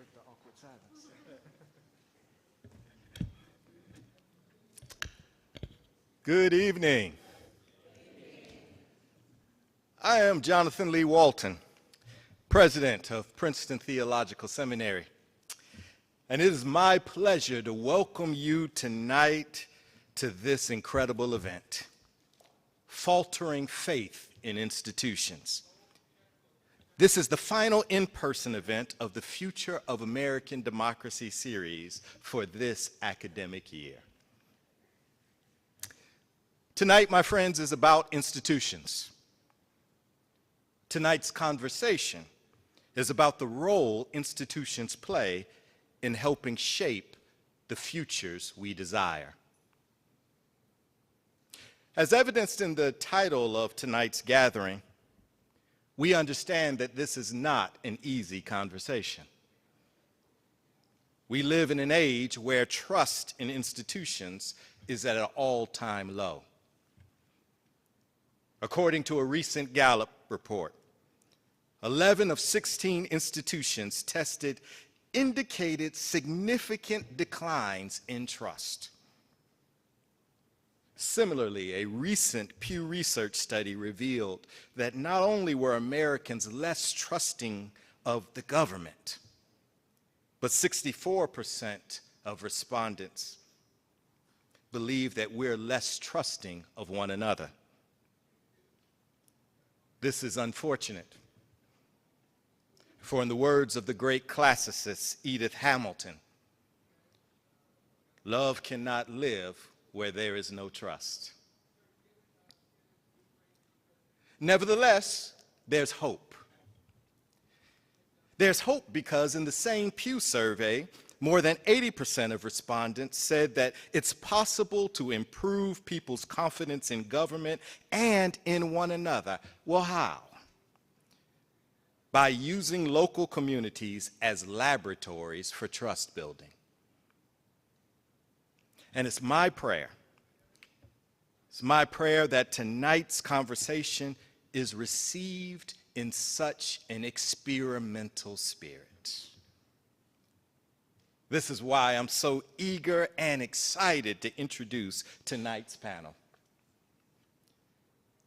break the awkward silence. Good evening. I am Jonathan Lee Walton, President of Princeton Theological Seminary, and it is my pleasure to welcome you tonight to this incredible event, Faltering Faith in Institutions. This is the final in-person event of the Future of American Democracy series for this academic year. Tonight, my friends, is about institutions. Tonight's conversation is about the role institutions play in helping shape the futures we desire. As evidenced in the title of tonight's gathering, we understand that this is not an easy conversation. We live in an age where trust in institutions is at an all-time low. According to a recent Gallup report, 11 of 16 institutions tested indicated significant declines in trust. Similarly, a recent Pew Research study revealed that not only were Americans less trusting of the government, but 64% of respondents believe that we're less trusting of one another. This is unfortunate. For in the words of the great classicist Edith Hamilton, love cannot live where there is no trust. Nevertheless, there's hope. There's hope because in the same Pew survey, more than 80% of respondents said that it's possible to improve people's confidence in government and in one another. Well, how? By using local communities as laboratories for trust building. And it's my prayer that tonight's conversation is received in such an experimental spirit. This is why I'm so eager and excited to introduce tonight's panel.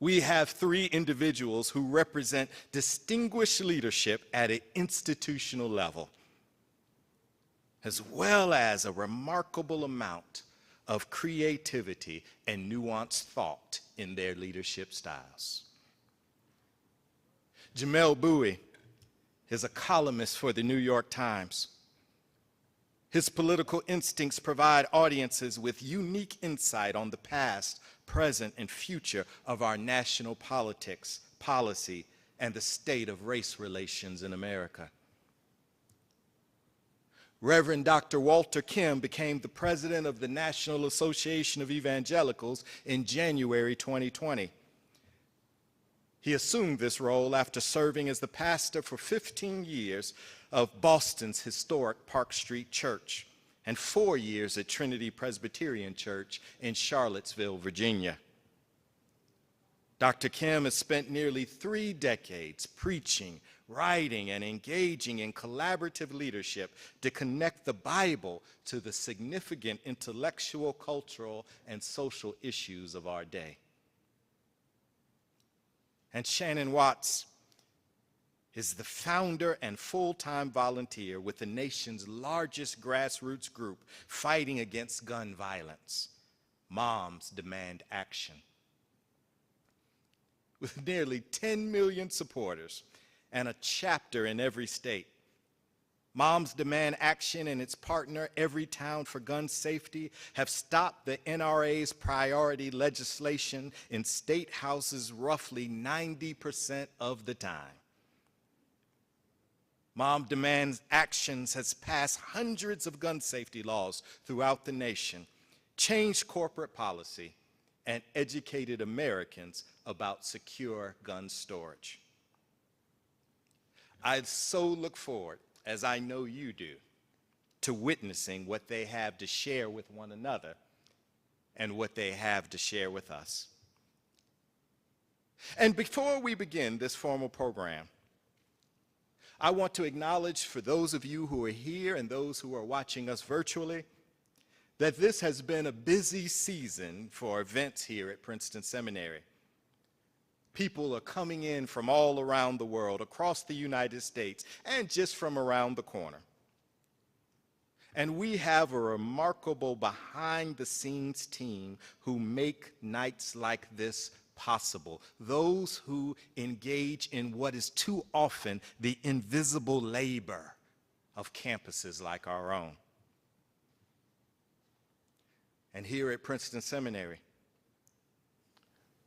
We have three individuals who represent distinguished leadership at an institutional level, as well as a remarkable amount of creativity and nuanced thought in their leadership styles. Jamelle Bouie is a columnist for the New York Times. His political instincts provide audiences with unique insight on the past, present, and future of our national politics, policy, and the state of race relations in America. Reverend Dr. Walter Kim became the president of the National Association of Evangelicals in January 2020. He assumed this role after serving as the pastor for 15 years of Boston's historic Park Street Church and 4 years at Trinity Presbyterian Church in Charlottesville, Virginia. Dr. Kim has spent nearly 3 decades preaching, writing, and engaging in collaborative leadership to connect the Bible to the significant intellectual, cultural, and social issues of our day. And Shannon Watts is the founder and full-time volunteer with the nation's largest grassroots group fighting against gun violence, Moms Demand Action. With nearly 10 million supporters and a chapter in every state, Moms Demand Action and its partner, Everytown for Gun Safety, have stopped the NRA's priority legislation in state houses roughly 90% of the time. Mom Demand Actions has passed hundreds of gun safety laws throughout the nation, changed corporate policy, and educated Americans about secure gun storage. I so look forward, as I know you do, to witnessing what they have to share with one another and what they have to share with us. And before we begin this formal program, I want to acknowledge for those of you who are here and those who are watching us virtually that this has been a busy season for events here at Princeton Seminary. People are coming in from all around the world, across the United States, and just from around the corner. And we have a remarkable behind-the-scenes team who make nights like this possible. Those who engage in what is too often the invisible labor of campuses like our own. And here at Princeton Seminary,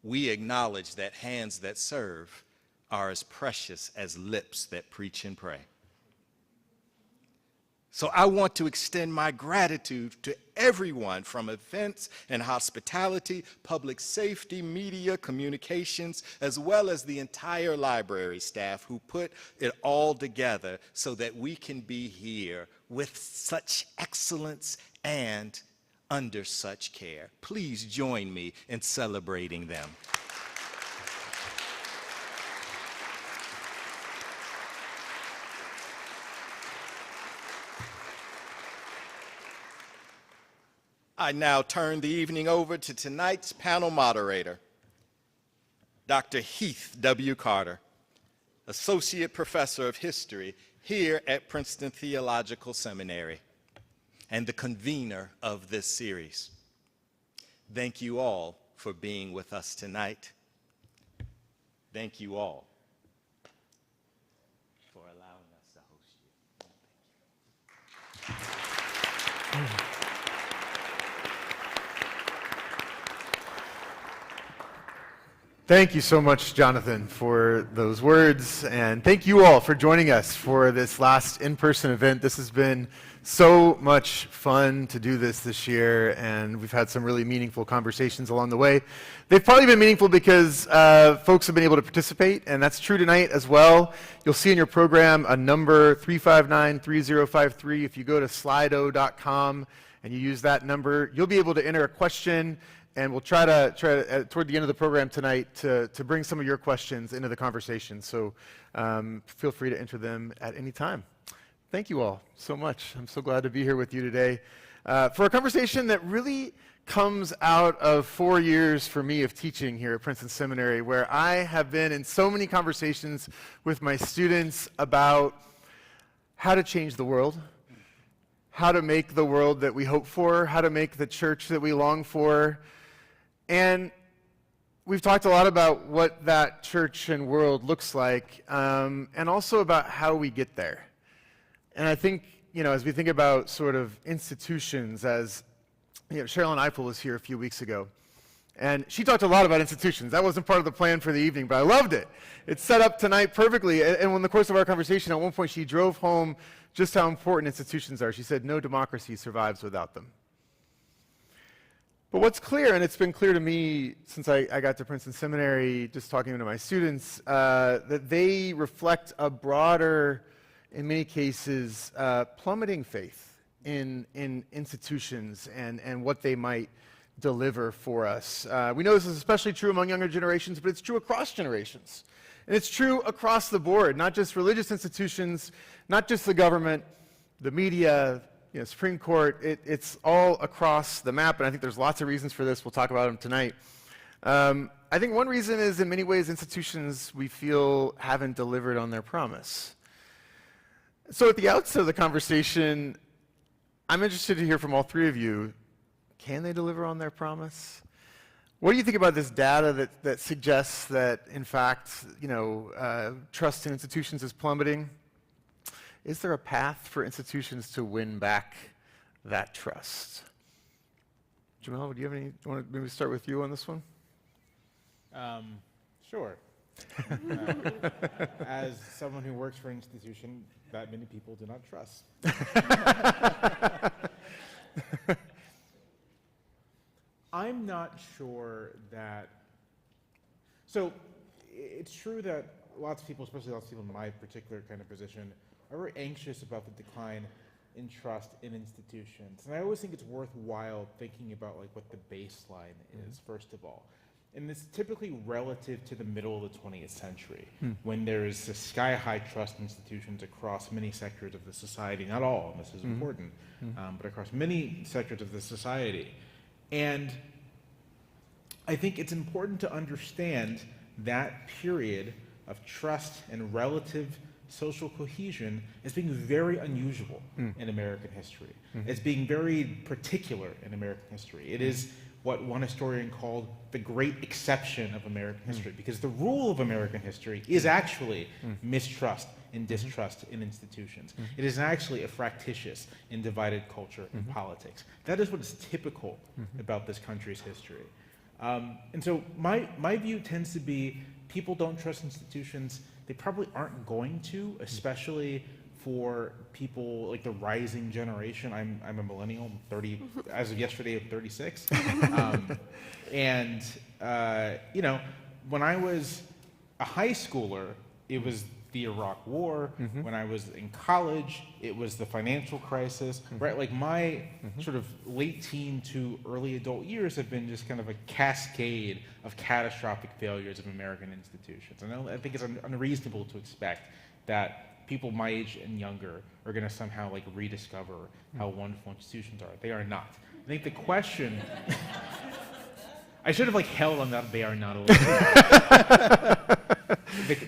we acknowledge that hands that serve are as precious as lips that preach and pray. So I want to extend my gratitude to everyone from events and hospitality, public safety, media, communications, as well as the entire library staff who put it all together so that we can be here with such excellence and under such care. Please join me in celebrating them. I now turn the evening over to tonight's panel moderator, Dr. Heath W. Carter, Associate Professor of History here at Princeton Theological Seminary and the convener of this series. Thank you all for being with us tonight. Thank you all for allowing us to host you. Thank you so much, Jonathan, for those words, and thank you all for joining us for this last in-person event. This has been so much fun to do this year, and we've had some really meaningful conversations along the way. They've probably been meaningful because folks have been able to participate, and that's true tonight as well. You'll see in your program a number, 359-3053. If you go to slido.com and you use that number, you'll be able to enter a question, and we'll try to toward the end of the program tonight, to bring some of your questions into the conversation. So feel free to enter them at any time. Thank you all so much. I'm so glad to be here with you today for a conversation that really comes out of 4 years for me of teaching here at Princeton Seminary, where I have been in so many conversations with my students about how to change the world, how to make the world that we hope for, how to make the church that we long for. And we've talked a lot about what that church and world looks like, and also about how we get there. And I think, as we think about sort of institutions, as Sherilyn Eiffel was here a few weeks ago, and she talked a lot about institutions. That wasn't part of the plan for the evening, but I loved it. It's set up tonight perfectly. And in the course of our conversation, at one point, she drove home just how important institutions are. She said, no democracy survives without them. But what's clear, and it's been clear to me since I got to Princeton Seminary, just talking to my students, that they reflect a broader, in many cases, plummeting faith in institutions and what they might deliver for us. We know this is especially true among younger generations, but it's true across generations. And it's true across the board, not just religious institutions, not just the government, the media, Supreme Court. It's all across the map, and I think there's lots of reasons for this. We'll talk about them tonight. I think one reason is, in many ways, institutions we feel haven't delivered on their promise. So at the outset of the conversation, I'm interested to hear from all three of you. Can they deliver on their promise? What do you think about this data that suggests that, in fact, trust in institutions is plummeting? Is there a path for institutions to win back that trust? Jamelle, do you have any? Want to maybe start with you on this one? Sure. As someone who works for an institution that many people do not trust. I'm not sure that, so it's true that lots of people, especially lots of people in my particular kind of position, are very anxious about the decline in trust in institutions. And I always think it's worthwhile thinking about what the baseline is, first of all. And it's typically relative to the middle of the 20th century, when there's a sky-high trust in institutions across many sectors of the society, not all, and this is important, but across many sectors of the society. And I think it's important to understand that period of trust and relative social cohesion as being very unusual in American history, as being very particular in American history. It is what one historian called the great exception of American history, because the rule of American history is actually mistrust and distrust in institutions. It is actually a fractious and divided culture in politics. That is what is typical about this country's history. And so my view tends to be people don't trust institutions. They probably aren't going to, especially for people like the rising generation. I'm a millennial, I'm 30, as of yesterday, I'm 36. You know, when I was a high schooler, it was the Iraq War. When I was in college, it was the financial crisis, right? Like my sort of late teen to early adult years have been just kind of a cascade of catastrophic failures of American institutions. I think it's unreasonable to expect that people my age and younger are going to somehow like rediscover how wonderful institutions are. They are not. I think the question, I should have like held on that they are not a little bit.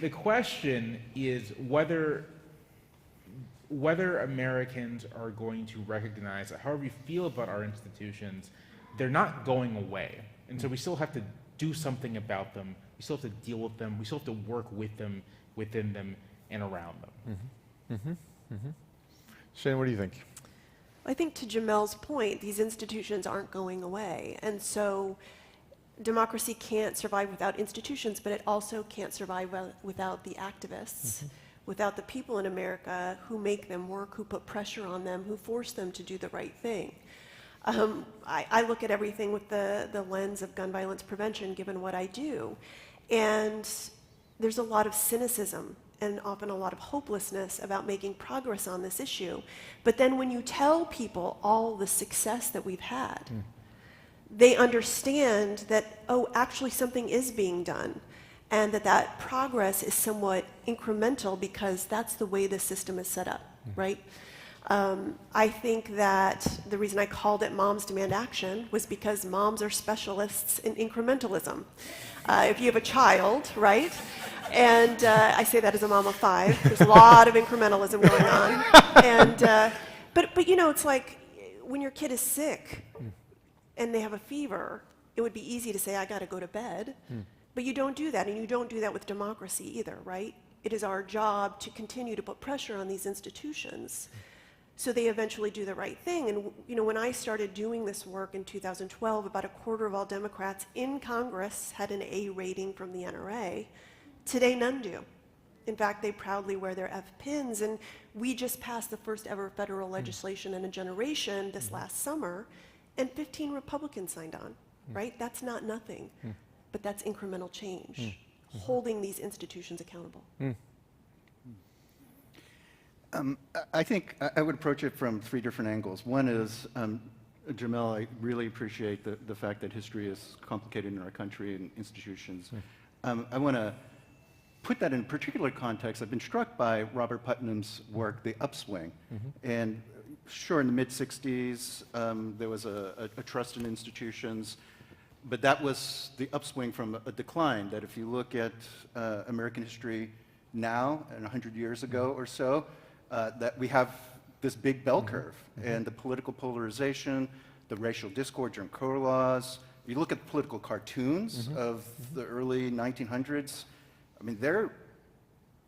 The question is whether Americans are going to recognize that however you feel about our institutions, they're not going away. And so we still have to do something about them. We still have to deal with them. We still have to work with them, within them, and around them. Shannon, what do you think? I think to Jamelle's point, these institutions aren't going away. And so democracy can't survive without institutions, but it also can't survive without the activists, without the people in America who make them work, who put pressure on them, who force them to do the right thing. I look at everything with the lens of gun violence prevention, given what I do. And there's a lot of cynicism and often a lot of hopelessness about making progress on this issue. But then when you tell people all the success that we've had, they understand that, oh, actually something is being done, and that progress is somewhat incremental because that's the way the system is set up, right? I think that the reason I called it Moms Demand Action was because moms are specialists in incrementalism. If you have a child, right? And I say that as a mom of 5. There's a lot of incrementalism going on. And, but you know, it's like when your kid is sick and they have a fever, it would be easy to say, I got to go to bed. But you don't do that, and you don't do that with democracy either, right? It is our job to continue to put pressure on these institutions so they eventually do the right thing. And you know, when I started doing this work in 2012, about a quarter of all Democrats in Congress had an A rating from the NRA. Today, none do. In fact, they proudly wear their F pins, and we just passed the first ever federal legislation in a generation this last summer, and 15 Republicans signed on, right? That's not nothing, but that's incremental change, holding these institutions accountable. I think I would approach it from 3 different angles. One is, Jamelle, I really appreciate the fact that history is complicated in our country and institutions. I want to put that in a particular context. I've been struck by Robert Putnam's work, The Upswing. And sure, in the mid-60s, there was a trust in institutions, but that was the upswing from a decline, that if you look at American history now and 100 years ago or so, that we have this big bell curve, and the political polarization, the racial discord during Crow laws. You look at the political cartoons of the early 1900s, I mean, they're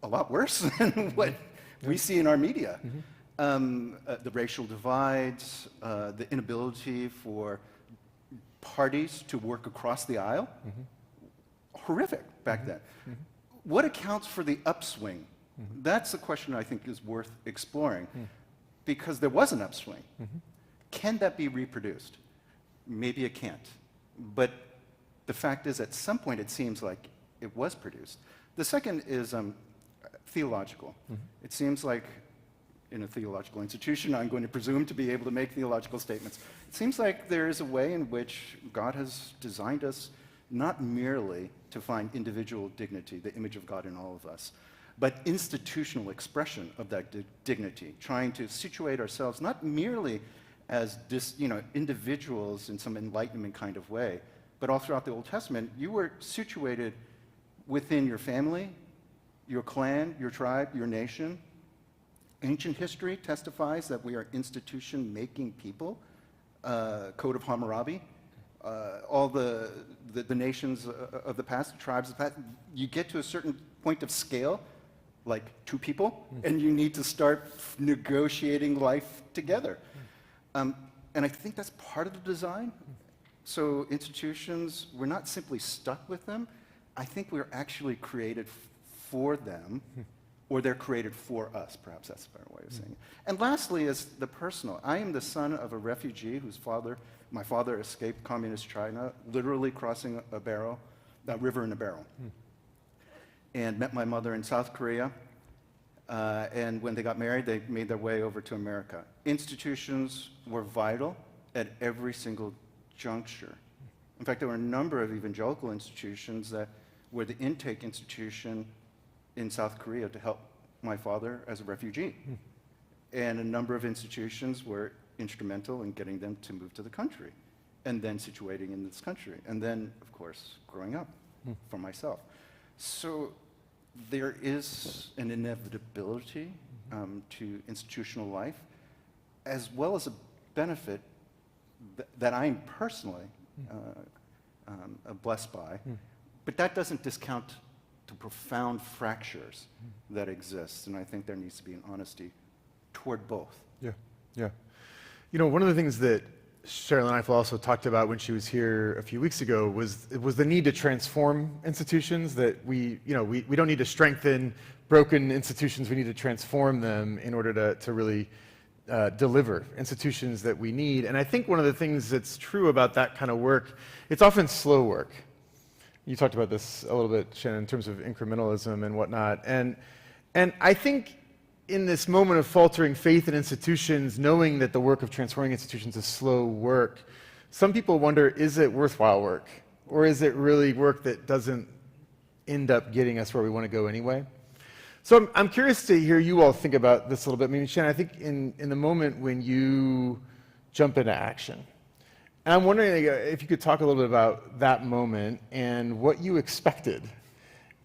a lot worse than what we see in our media. The racial divides, the inability for parties to work across the aisle, horrific back then. What accounts for the upswing? That's the question I think is worth exploring, because there was an upswing. Can that be reproduced? Maybe it can't. But the fact is, at some point, it seems like it was produced. The second is theological. It seems like in a theological institution, I'm going to presume to be able to make theological statements. It seems like there is a way in which God has designed us not merely to find individual dignity, the image of God in all of us, but institutional expression of that dignity, trying to situate ourselves not merely as individuals in some enlightenment kind of way, but all throughout the Old Testament, you were situated within your family, your clan, your tribe, your nation. Ancient history testifies that we are institution-making people. Code of Hammurabi, all the nations of the past, the tribes of the past, you get to a certain point of scale, like two people, and you need to start negotiating life together. And I think that's part of the design. So institutions, we're not simply stuck with them. I think we're actually created for them, or they're created for us. Perhaps that's a better way of saying it. And lastly is the personal. I am the son of a refugee whose my father escaped communist China, literally crossing a river in a barrel, and met my mother in South Korea. And when they got married, they made their way over to America. Institutions were vital at every single juncture. In fact, there were a number of evangelical institutions that were the intake institution in South Korea to help my father as a refugee. And a number of institutions were instrumental in getting them to move to the country, and then situating in this country, and then, of course, growing up for myself. So there is an inevitability to institutional life, as well as a benefit that I'm personally blessed by, but that doesn't discount the profound fractures that exist, and I think there needs to be an honesty toward both. Yeah, yeah. You know, one of the things that Sherilyn Eiffel also talked about when she was here a few weeks ago was the need to transform institutions, that we don't need to strengthen broken institutions, we need to transform them in order to really deliver institutions that we need. And I think one of the things that's true about that kind of work, it's often slow work. You talked about this a little bit, Shannon, in terms of incrementalism and whatnot. And I think in this moment of faltering faith in institutions, knowing that the work of transforming institutions is slow work, some people wonder, is it worthwhile work? Or is it really work that doesn't end up getting us where we want to go anyway? So I'm curious to hear you all think about this a little bit. I mean, Shannon, I think in the moment when you jump into action, and I'm wondering if you could talk a little bit about that moment and what you expected.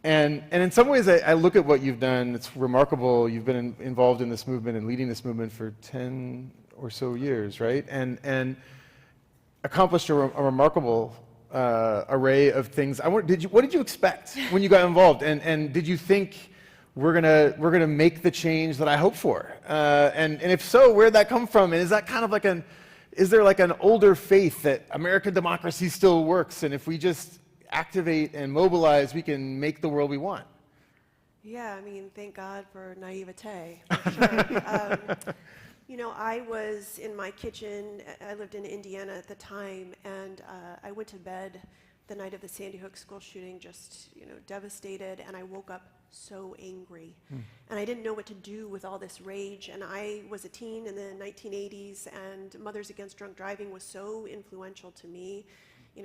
And in some ways, I look at what you've done. It's remarkable. You've been involved in this movement and leading this movement for 10 or so years, right? And accomplished a remarkable array of things. What did you expect when you got involved? And did you think we're gonna make the change that I hope for? And if so, where'd that come from? And is that kind of like is there like an older faith that American democracy still works, and if we just activate and mobilize, we can make the world we want? Yeah, I mean, thank God for naivete, for sure. I was in my kitchen. I lived in Indiana at the time, and I went to bed the night of the Sandy Hook school shooting, just devastated, and I woke up so angry. And I didn't know what to do with all this rage, and I was a teen in the 1980s, and Mothers Against Drunk Driving was so influential to me.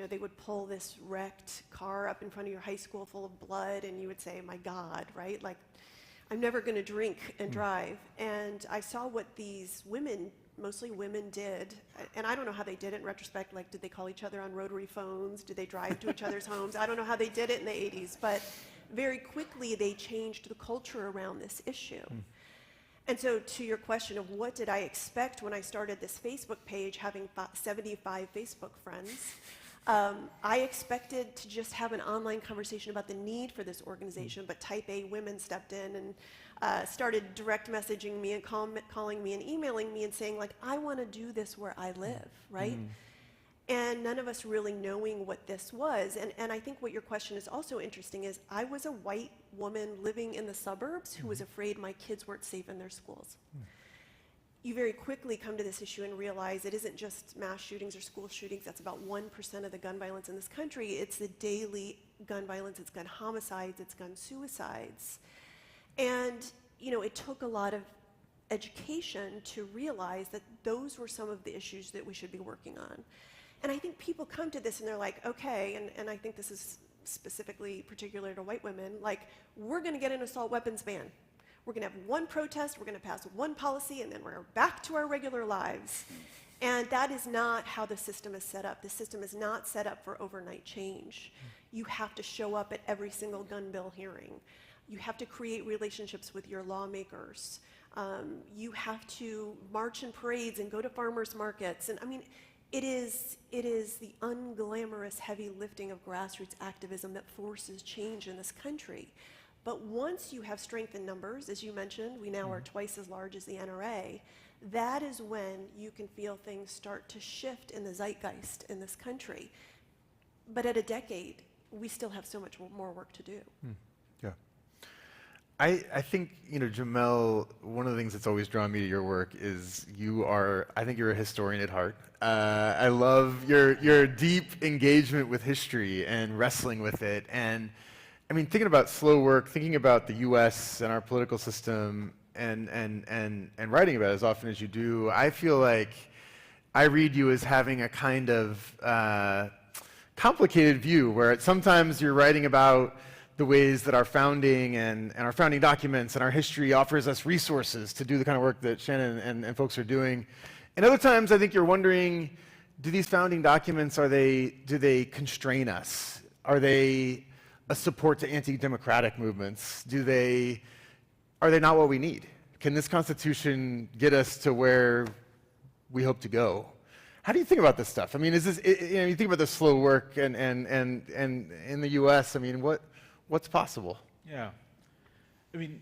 They would pull this wrecked car up in front of your high school full of blood, and you would say, my God, right? Like, I'm never going to drink and drive. And I saw what these women, mostly women, did. And I don't know how they did it in retrospect. Like, did they call each other on rotary phones? Did they drive to each other's homes? I don't know how they did it in the 80s. But very quickly, they changed the culture around this issue. And so to your question of what did I expect when I started this Facebook page, having 75 Facebook friends, I expected to just have an online conversation about the need for this organization, but type A women stepped in and started direct messaging me and calling me and emailing me and saying, like, I want to do this where I live, right? And none of us really knowing what this was. And I think what your question is also interesting is I was a white woman living in the suburbs who was afraid my kids weren't safe in their schools. You very quickly come to this issue and realize it isn't just mass shootings or school shootings. That's about 1% of the gun violence in this country. It's the daily gun violence, it's gun homicides, it's gun suicides. And, it took a lot of education to realize that those were some of the issues that we should be working on. And I think people come to this and they're like, okay, and I think this is specifically particular to white women, like, we're going to get an assault weapons ban. We're going to have one protest, we're going to pass one policy, and then we're back to our regular lives. And that is not how the system is set up. The system is not set up for overnight change. You have to show up at every single gun bill hearing. You have to create relationships with your lawmakers. You have to march in parades and go to farmers markets. And I mean, it is the unglamorous heavy lifting of grassroots activism that forces change in this country. But once you have strength in numbers, as you mentioned, we now are twice as large as the NRA, that is when you can feel things start to shift in the zeitgeist in this country. But at a decade, we still have so much more work to do. Yeah. I think, Jamelle, one of the things that's always drawn me to your work is I think you're a historian at heart. I love your deep engagement with history and wrestling with it. And I mean, thinking about slow work, thinking about the US and our political system and writing about it as often as you do, I feel like I read you as having a kind of complicated view where sometimes you're writing about the ways that our founding and our founding documents and our history offers us resources to do the kind of work that Shannon and folks are doing. And other times I think you're wondering, do these founding documents, do they constrain us? Are they a support to anti-democratic movements? Are they not what we need? Can this Constitution get us to where we hope to go? How do you think about this stuff? I mean, is this, you think about the slow work and in the US, I mean, what's possible? Yeah. I mean,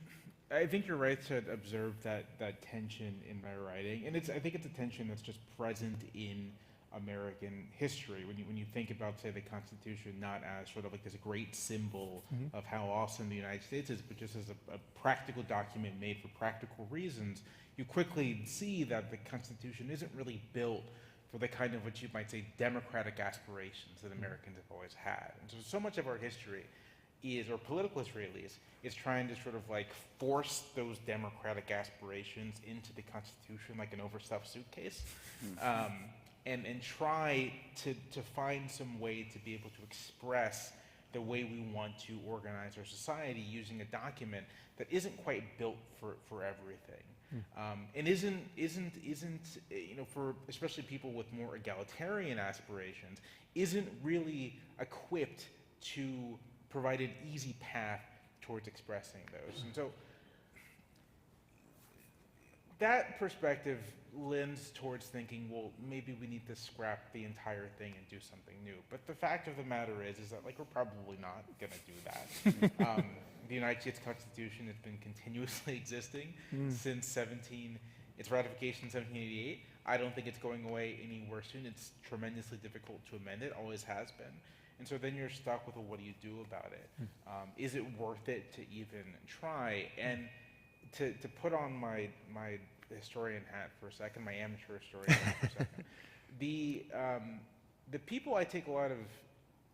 I think you're right to observe that tension in my writing. And I think it's a tension that's just present in American history. When you think about, say, the Constitution not as sort of like this great symbol of how awesome the United States is, but just as a practical document made for practical reasons, you quickly see that the Constitution isn't really built for the kind of what you might say democratic aspirations that Americans have always had. And so much of our history or political history at least, is trying to sort of like force those democratic aspirations into the Constitution like an overstuffed suitcase. And try to find some way to be able to express the way we want to organize our society using a document that isn't quite built for everything. And isn't for especially people with more egalitarian aspirations, isn't really equipped to provide an easy path towards expressing those. And so that perspective lends towards thinking, well, maybe we need to scrap the entire thing and do something new. But the fact of the matter is that like we're probably not going to do that. The United States Constitution has been continuously existing since its ratification in 1788. I don't think it's going away anywhere soon. It's tremendously difficult to amend it, always has been. And so then you're stuck with, well, what do you do about it? Is it worth it to even try? And to put on my historian hat for a second, my amateur historian hat for a second, the people I take a lot of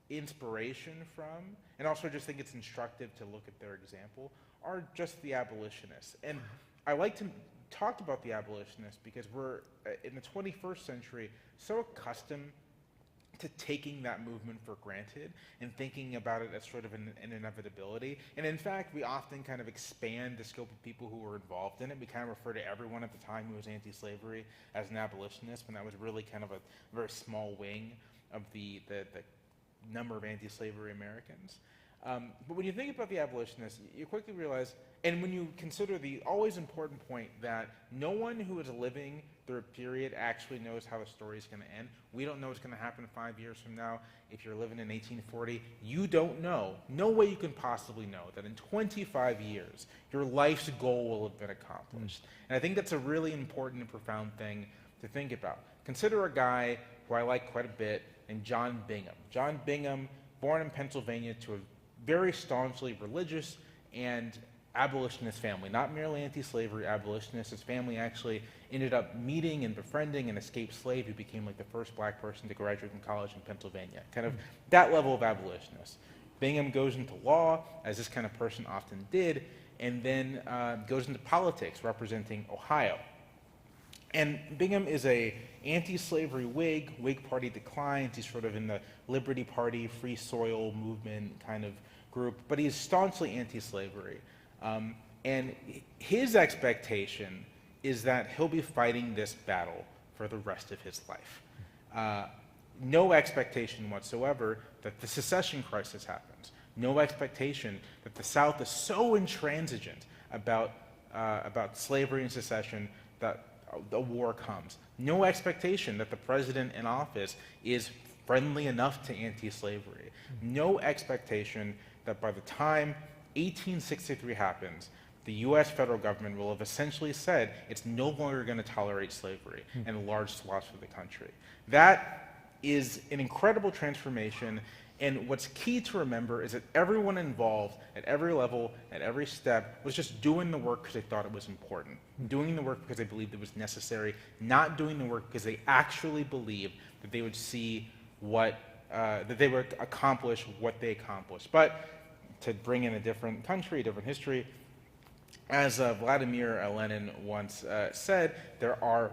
inspiration from, and also just think it's instructive to look at their example, are just the abolitionists. And I like to talk about the abolitionists because we're, in the 21st century, so accustomed to taking that movement for granted and thinking about it as sort of an inevitability. And in fact, we often kind of expand the scope of people who were involved in it. We kind of refer to everyone at the time who was anti-slavery as an abolitionist, when that was really kind of a very small wing of the number of anti-slavery Americans. But when you think about the abolitionists, you quickly realize, and when you consider the always important point that no one who is living through a period actually knows how the story is going to end. We don't know what's going to happen 5 years from now. If you're living in 1840, you don't know. No way you can possibly know that in 25 years, your life's goal will have been accomplished. And I think that's a really important and profound thing to think about. Consider a guy who I like quite a bit named John Bingham. John Bingham, born in Pennsylvania to a very staunchly religious and abolitionist family, not merely anti-slavery abolitionists. His family actually ended up meeting and befriending an escaped slave who became like the first black person to graduate from college in Pennsylvania. Kind of that level of abolitionist. Bingham goes into law, as this kind of person often did, and then goes into politics representing Ohio. And Bingham is a anti-slavery Whig. Whig Party declines. He's sort of in the Liberty Party, Free Soil movement kind of group, but he's staunchly anti-slavery. And his expectation is that he'll be fighting this battle for the rest of his life. No expectation whatsoever that the secession crisis happens. No expectation that the South is so intransigent about slavery and secession that a war comes. No expectation that the president in office is friendly enough to anti-slavery. No expectation that by the time 1863 happens, the U.S. federal government will have essentially said it's no longer going to tolerate slavery in large swaths of the country. That is an incredible transformation, and what's key to remember is that everyone involved at every level, at every step, was just doing the work because they thought it was important, doing the work because they believed it was necessary, not doing the work because they actually believed that they would see that they would accomplish what they accomplished. But to bring in a different country, a different history, as Vladimir Lenin once said, there are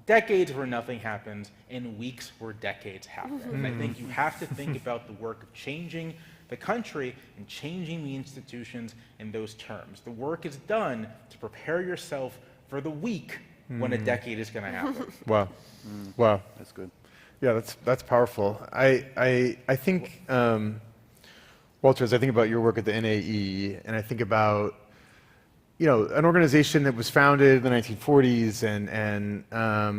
decades where nothing happens and weeks where decades happen. And I think you have to think about the work of changing the country and changing the institutions in those terms. The work is done to prepare yourself for the week when a decade is going to happen. Wow. Wow. That's good. Yeah, that's powerful. I think, Walter, as I think about your work at the NAE, and I think about, an organization that was founded in the 1940s and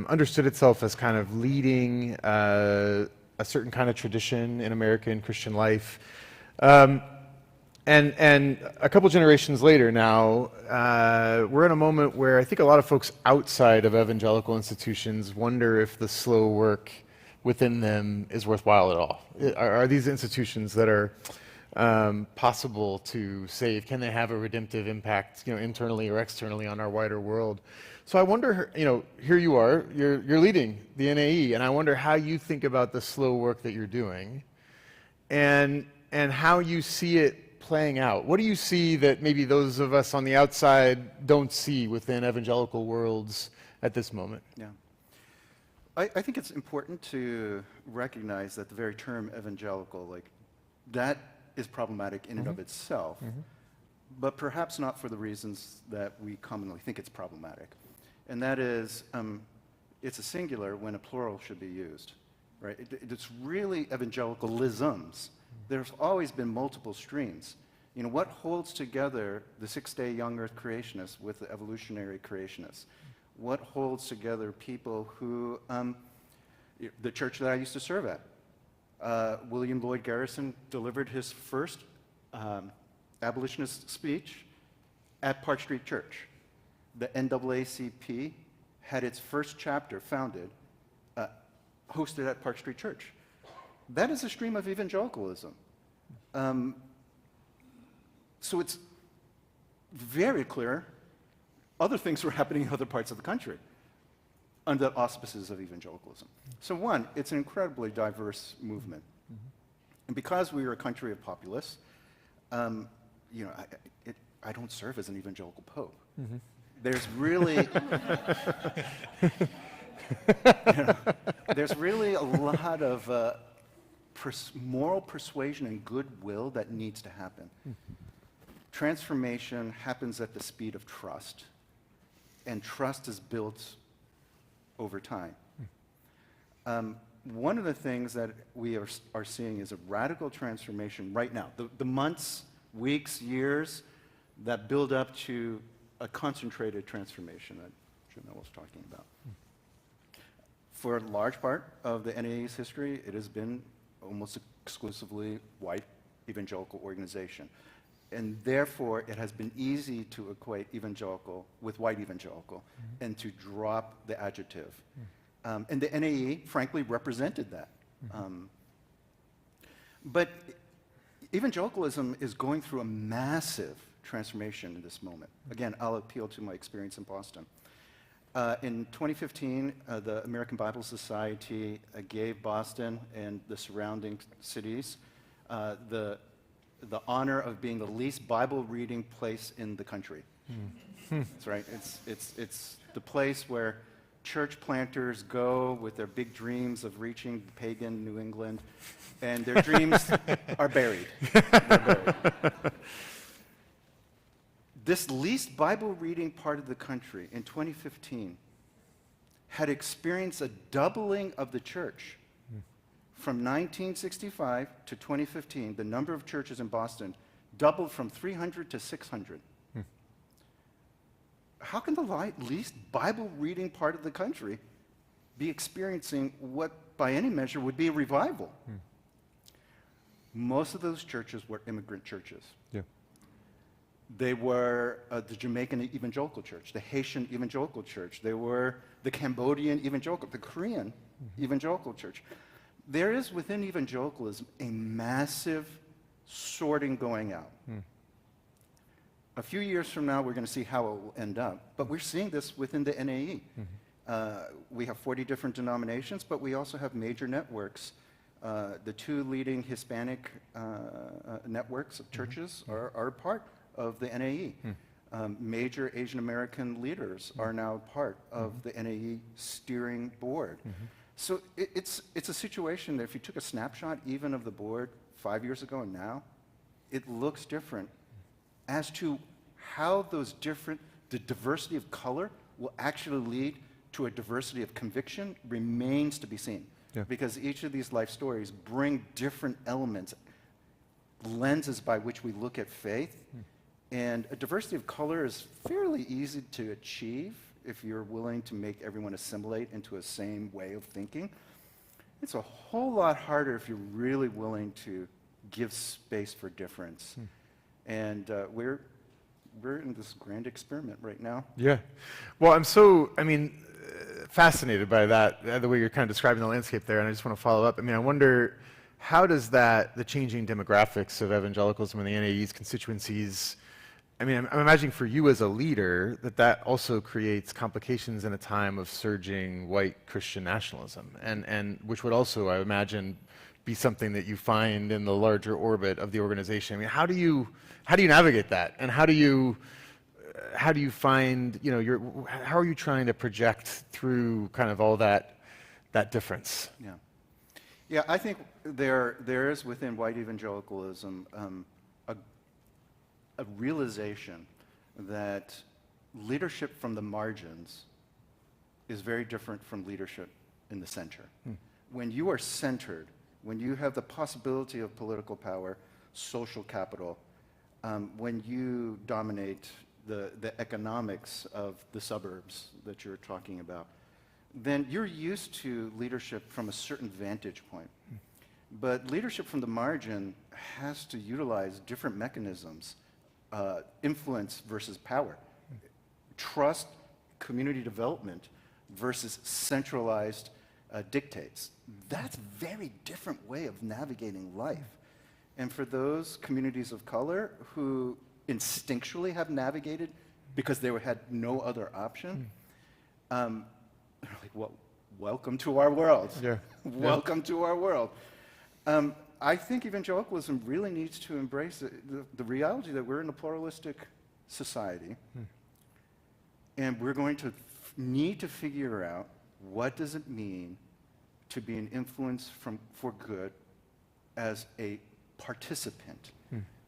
understood itself as kind of leading a certain kind of tradition in American Christian life. And a couple generations later now, we're in a moment where I think a lot of folks outside of evangelical institutions wonder if the slow work within them is worthwhile at all. Are these institutions that are possible to save? Can they have a redemptive impact, internally or externally on our wider world? So I wonder, here you are, you're leading the NAE, and I wonder how you think about the slow work that you're doing, and how you see it playing out. What do you see that maybe those of us on the outside don't see within evangelical worlds at this moment? Yeah. I think it's important to recognize that the very term evangelical, that is problematic in and of itself, but perhaps not for the reasons that we commonly think it's problematic. And that is, it's a singular when a plural should be used, right? It's really evangelicalisms. There's always been multiple streams. What holds together the six-day young earth creationists with the evolutionary creationists? What holds together people who, the church that I used to serve at, William Lloyd Garrison delivered his first abolitionist speech at Park Street Church. The NAACP had its first chapter founded, hosted at Park Street Church. That is a stream of evangelicalism. So it's very clear other things were happening in other parts of the country under the auspices of evangelicalism. So one, it's an incredibly diverse movement. And because we are a country of populists, I don't serve as an evangelical pope. There's really, there's really a lot of moral persuasion and goodwill that needs to happen. Transformation happens at the speed of trust, and trust is built over time. One of the things that we are seeing is a radical transformation right now. The months, weeks, years that build up to a concentrated transformation that Jamelle was talking about. For a large part of the NAE's history, it has been almost exclusively white evangelical organization. And therefore, it has been easy to equate evangelical with white evangelical and to drop the adjective. And the NAE, frankly, represented that. But evangelicalism is going through a massive transformation in this moment. Again, I'll appeal to my experience in Boston. In 2015, the American Bible Society gave Boston and the surrounding cities the honor of being the least Bible reading place in the country. That's right. It's the place where church planters go with their big dreams of reaching pagan New England, and their dreams are buried. They're buried. This least Bible reading part of the country in 2015 had experienced a doubling of the church. From 1965 to 2015, the number of churches in Boston doubled from 300 to 600. How can the least Bible reading part of the country be experiencing what, by any measure, would be a revival? Most of those churches were immigrant churches. Yeah. They were the Jamaican Evangelical Church, the Haitian Evangelical Church. They were the Cambodian Evangelical, the Korean Evangelical Church. There is within evangelicalism a massive sorting going out. A few years from now, we're going to see how it will end up. But we're seeing this within the NAE. We have 40 different denominations, but we also have major networks. The two leading Hispanic networks of churches are part of the NAE. Major Asian American leaders are now part of the NAE steering board. So it's a situation that if you took a snapshot even of the board 5 years ago and now, it looks different. As to how those the diversity of color will actually lead to a diversity of conviction remains to be seen. Yeah. Because each of these life stories bring different elements, lenses by which we look at faith. And a diversity of color is fairly easy to achieve if you're willing to make everyone assimilate into a same way of thinking. It's a whole lot harder if you're really willing to give space for difference. And we're in this grand experiment right now. Yeah. Well, fascinated by that, the way you're kind of describing the landscape there, and I just want to follow up. I wonder, how does the changing demographics of evangelicalism in the NAE's constituencies, I'm imagining for you as a leader that also creates complications in a time of surging white Christian nationalism, and which would also, I imagine, be something that you find in the larger orbit of the organization. How do you navigate that, and how do you find, how are you trying to project through kind of all that difference? Yeah, I think there is within white evangelicalism a realization that leadership from the margins is very different from leadership in the center. When you are centered, when you have the possibility of political power, social capital, when you dominate the economics of the suburbs that you're talking about, then you're used to leadership from a certain vantage point. But leadership from the margin has to utilize different mechanisms, influence versus power, trust, community development versus centralized dictates. That's a very different way of navigating life. And for those communities of color who instinctually have navigated because they had no other option, they're like, well, welcome to our world. Yeah. Welcome to our world. I think evangelicalism really needs to embrace the reality that we're in a pluralistic society, and we're going to need to figure out what does it mean to be an influence for good as a participant,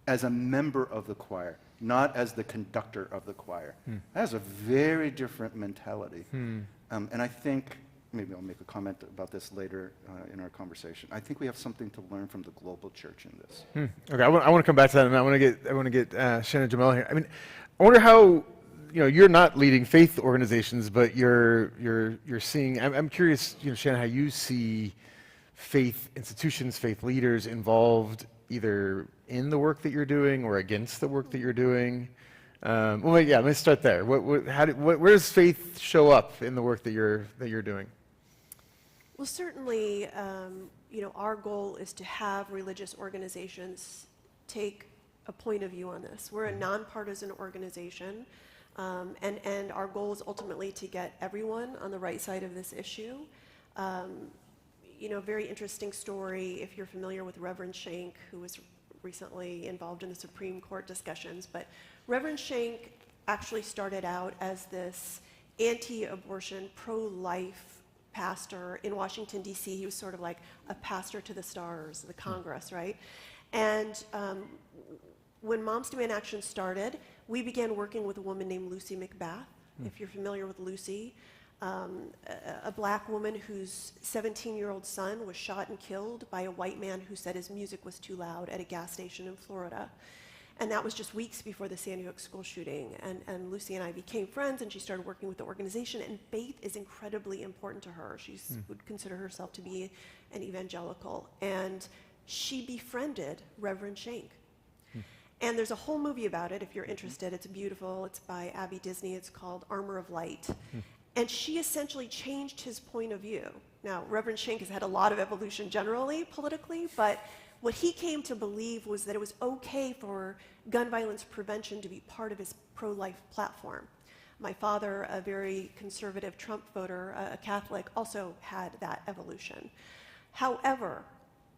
as a member of the choir, not as the conductor of the choir. That's a very different mentality. And I think, maybe I'll make a comment about this later in our conversation. I think we have something to learn from the global church in this. Okay, I want to come back to that, and I want to get Shannon and Jamelle here. I wonder how, you're not leading faith organizations, but you're seeing. I'm curious, Shannon, how you see faith institutions, faith leaders involved either in the work that you're doing or against the work that you're doing. Let me start there. Where does faith show up in the work that you're doing? Well, certainly, our goal is to have religious organizations take a point of view on this. We're a nonpartisan organization, and our goal is ultimately to get everyone on the right side of this issue. Very interesting story, if you're familiar with Reverend Shank, who was recently involved in the Supreme Court discussions, but Reverend Shank actually started out as this anti-abortion, pro-life pastor in Washington, D.C. He was sort of like a pastor to the stars, the Congress, right? And when Moms Demand Action started, we began working with a woman named Lucy McBath, if you're familiar with Lucy, a black woman whose 17-year-old son was shot and killed by a white man who said his music was too loud at a gas station in Florida. And that was just weeks before the Sandy Hook school shooting. And Lucy and I became friends, and she started working with the organization, and faith is incredibly important to her. She would consider herself to be an evangelical. And she befriended Reverend Schenck. And there's a whole movie about it, if you're interested. It's beautiful. It's by Abby Disney. It's called Armor of Light. And she essentially changed his point of view. Now, Reverend Schenck has had a lot of evolution generally, politically, but what he came to believe was that it was okay for gun violence prevention to be part of his pro-life platform. My father, a very conservative Trump voter, a Catholic, also had that evolution. However,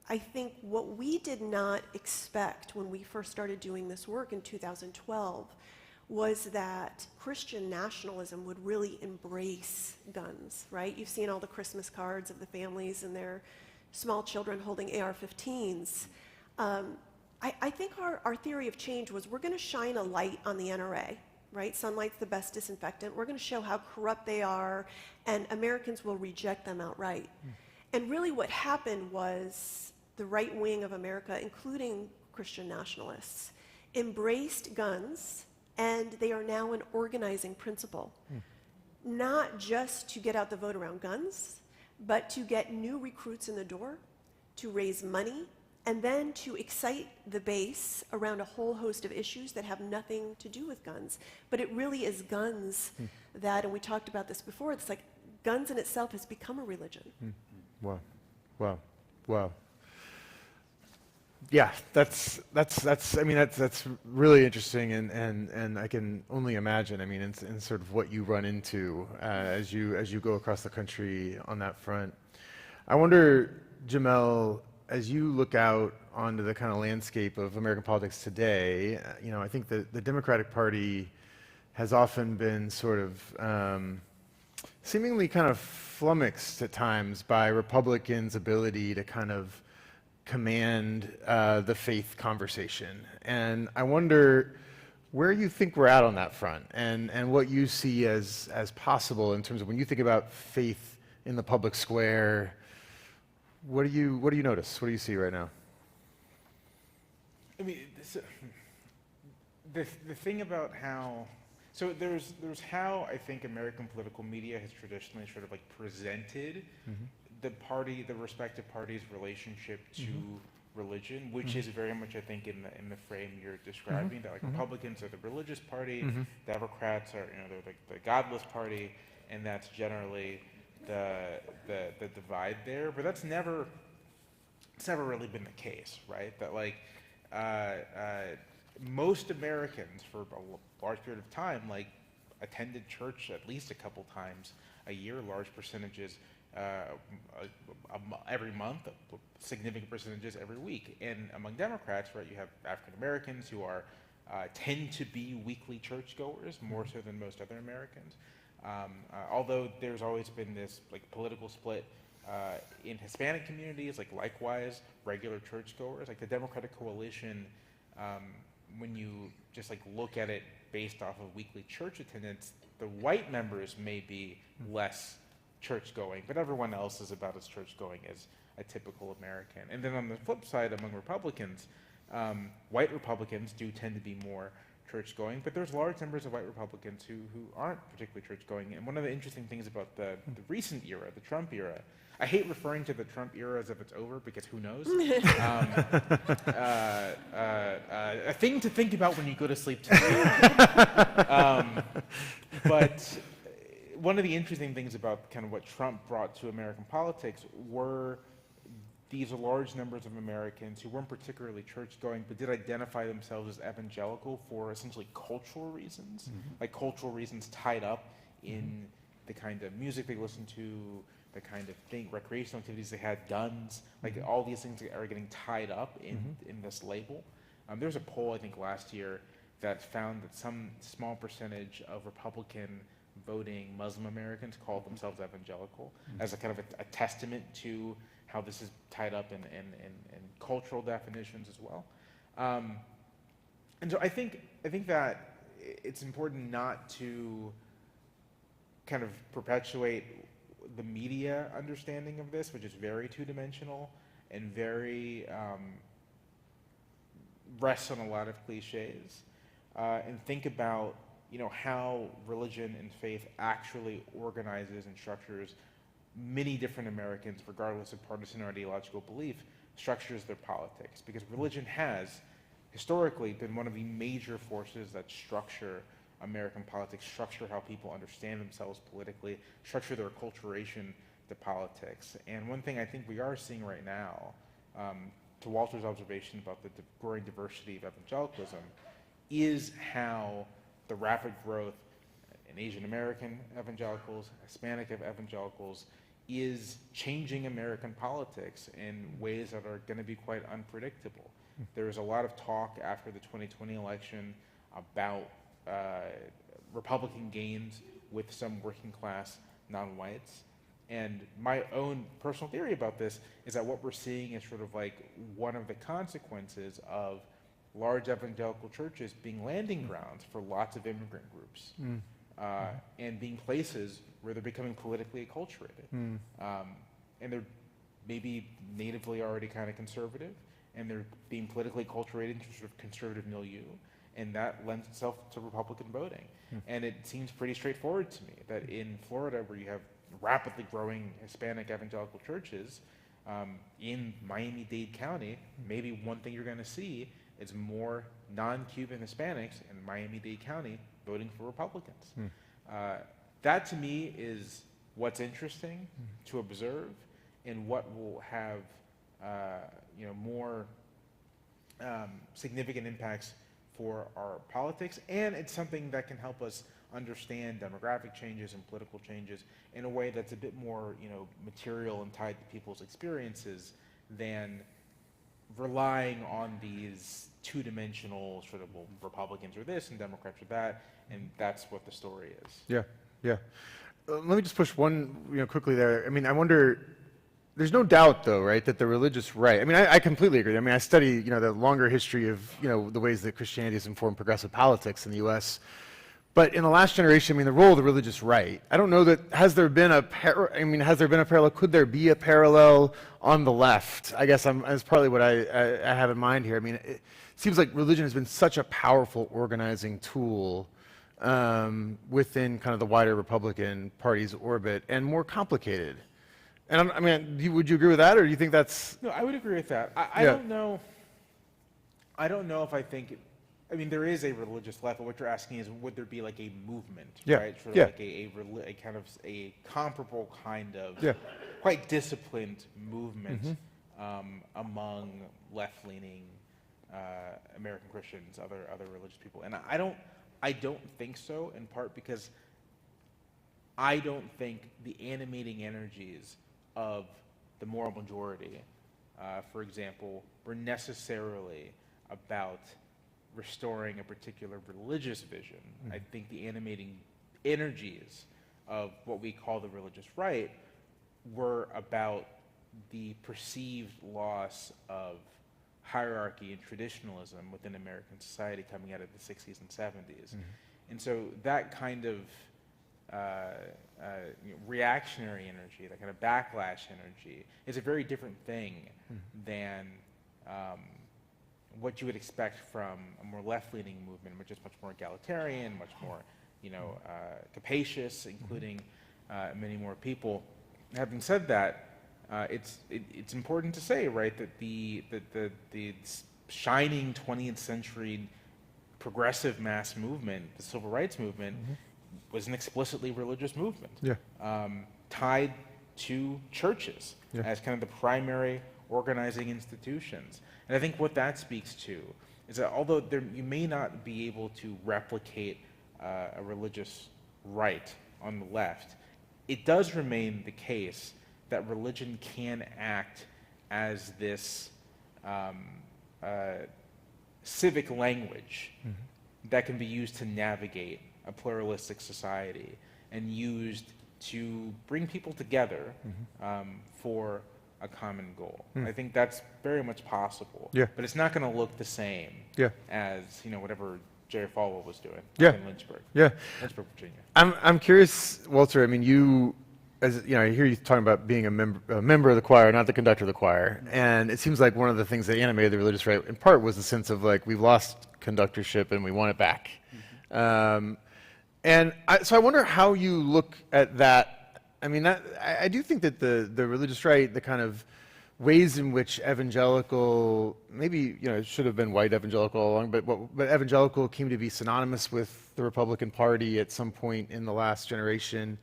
I think what we did not expect when we first started doing this work in 2012 was that Christian nationalism would really embrace guns, right? You've seen all the Christmas cards of the families and their small children holding AR-15s. I think our theory of change was we're going to shine a light on the NRA, right? Sunlight's the best disinfectant. We're going to show how corrupt they are, and Americans will reject them outright. And really what happened was the right wing of America, including Christian nationalists, embraced guns, and they are now an organizing principle. Not just to get out the vote around guns, but to get new recruits in the door, to raise money, and then to excite the base around a whole host of issues that have nothing to do with guns. But it really is guns that, and we talked about this before, it's like guns in itself has become a religion. Wow, wow, wow. Yeah, that's really interesting, and I can only imagine. I mean, in sort of what you run into as you go across the country on that front. I wonder, Jamelle, as you look out onto the kind of landscape of American politics today, I think the Democratic Party has often been sort of seemingly kind of flummoxed at times by Republicans' ability to kind of command the faith conversation. And I wonder where you think we're at on that front, and what you see as possible in terms of when you think about faith in the public square. What do you notice? What do you see right now? I mean, the thing about how, so there's how I think American political media has traditionally sort of like presented the respective parties' relationship to religion, which is very much, I think, in the frame you're describing, that like Republicans are the religious party, Democrats are, they're like the godless party, and that's generally the divide there. But it's never really been the case, right? That like most Americans for a large period of time like attended church at least a couple times a year, large percentages every month, significant percentages every week. And among Democrats, right, you have African Americans who are tend to be weekly churchgoers more so than most other Americans. Although there's always been this like political split in Hispanic communities, like likewise regular churchgoers. Like the Democratic coalition, when you just like look at it based off of weekly church attendance, the white members may be less church-going, but everyone else is about as church-going as a typical American. And then on the flip side, among Republicans, white Republicans do tend to be more church-going, but there's large numbers of white Republicans who aren't particularly church-going. And one of the interesting things about the recent era, the Trump era, I hate referring to the Trump era as if it's over, because who knows? A thing to think about when you go to sleep tonight. But one of the interesting things about kind of what Trump brought to American politics were these large numbers of Americans who weren't particularly church-going, but did identify themselves as evangelical for essentially cultural reasons, like cultural reasons tied up in the kind of music they listened to, the kind of recreational activities they had, guns, like all these things are getting tied up in this label. There was a poll, I think, last year that found that some small percentage of Republican voting Muslim Americans call themselves evangelical as a kind of a testament to how this is tied up in cultural definitions as well. And so I think that it's important not to kind of perpetuate the media understanding of this, which is very two-dimensional and very rests on a lot of cliches, and think about how religion and faith actually organizes and structures many different Americans, regardless of partisan or ideological belief, structures their politics. Because religion has historically been one of the major forces that structure American politics, structure how people understand themselves politically, structure their acculturation to politics. And one thing I think we are seeing right now, to Walter's observation about the growing diversity of evangelicalism, is how the rapid growth in Asian American evangelicals, Hispanic evangelicals, is changing American politics in ways that are going to be quite unpredictable. There was a lot of talk after the 2020 election about Republican gains with some working class non-whites. And my own personal theory about this is that what we're seeing is sort of like one of the consequences of large evangelical churches being landing grounds for lots of immigrant groups, and being places where they're becoming politically acculturated. And they're maybe natively already kind of conservative, and they're being politically acculturated into sort of conservative milieu, and that lends itself to Republican voting. And it seems pretty straightforward to me that in Florida, where you have rapidly growing Hispanic evangelical churches, in Miami-Dade County, maybe one thing you're going to see is more non-Cuban Hispanics in Miami-Dade County voting for Republicans. That to me is what's interesting to observe, and what will have more significant impacts for our politics. And it's something that can help us understand demographic changes and political changes in a way that's a bit more material and tied to people's experiences than relying on these two-dimensional sort of, well, Republicans are this and Democrats are that, and that's what the story is. Yeah. Let me just push one quickly there. I mean, I wonder, there's no doubt though, right, that the religious right, I mean, I completely agree. I mean, I study the longer history of the ways that Christianity has informed progressive politics in the US. But in the last generation, I mean, the role of the religious right, I don't know that, has there been a parallel? Could there be a parallel on the left? I guess that's partly what I have in mind here. I mean, it seems like religion has been such a powerful organizing tool within kind of the wider Republican Party's orbit, and more complicated. And I mean, would you agree with that, or do you think that's... No, I would agree with that. I don't know. I don't know if I think... I mean, there is a religious left, but what you're asking is, would there be like a movement, right? Sort of like a kind of a comparable kind of quite disciplined movement among left-leaning American Christians, other religious people. And I don't think so, in part because I don't think the animating energies of the moral majority, for example, were necessarily about restoring a particular religious vision. I think the animating energies of what we call the religious right were about the perceived loss of hierarchy and traditionalism within American society coming out of the 60s and 70s. And so that kind of reactionary energy, that kind of backlash energy, is a very different thing than what you would expect from a more left-leaning movement, which is much more egalitarian, much more, capacious, including many more people. Having said that, it's important to say, right, that the shining 20th century progressive mass movement, the civil rights movement, was an explicitly religious movement, tied to churches as kind of the primary organizing institutions. And I think what that speaks to is that although you may not be able to replicate a religious right on the left, it does remain the case that religion can act as this civic language that can be used to navigate a pluralistic society and used to bring people together for a common goal. I think that's very much possible. Yeah. But it's not going to look the same Yeah. as whatever Jerry Falwell was doing Yeah. in Lynchburg, Yeah. Virginia. I'm curious, Walter. I mean, I hear you talking about being a member of the choir, not the conductor of the choir, and it seems like one of the things that animated the religious right, in part, was the sense of like we've lost conductorship and we want it back. So I wonder how you look at that. I mean, I do think that the religious right, the kind of ways in which evangelical, maybe it should have been white evangelical all along, but evangelical came to be synonymous with the Republican Party at some point in the last generation,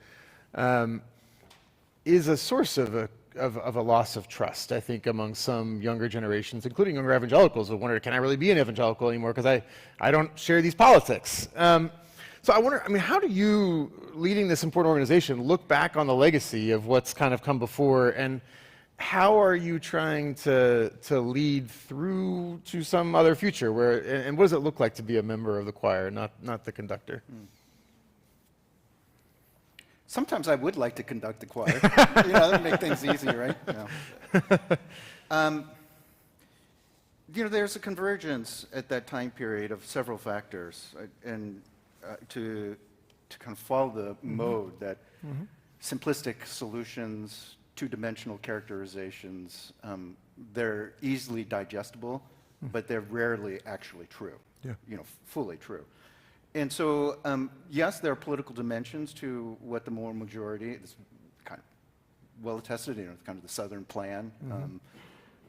is a source of a loss of trust, I think, among some younger generations, including younger evangelicals, who wonder, can I really be an evangelical anymore because I don't share these politics. So I wonder, I mean, how do you, leading this important organization, look back on the legacy of what's kind of come before, and how are you trying to lead through to some other future where, and what does it look like to be a member of the choir, not the conductor? Sometimes I would like to conduct the choir. That would make things easy, right? No. There's a convergence at that time period of several factors, and to kind of follow the mode that simplistic solutions, two-dimensional characterizations, they're easily digestible, but they're rarely actually true. Fully true. And so, yes, there are political dimensions to what the moral majority is kind of well attested, kind of the Southern plan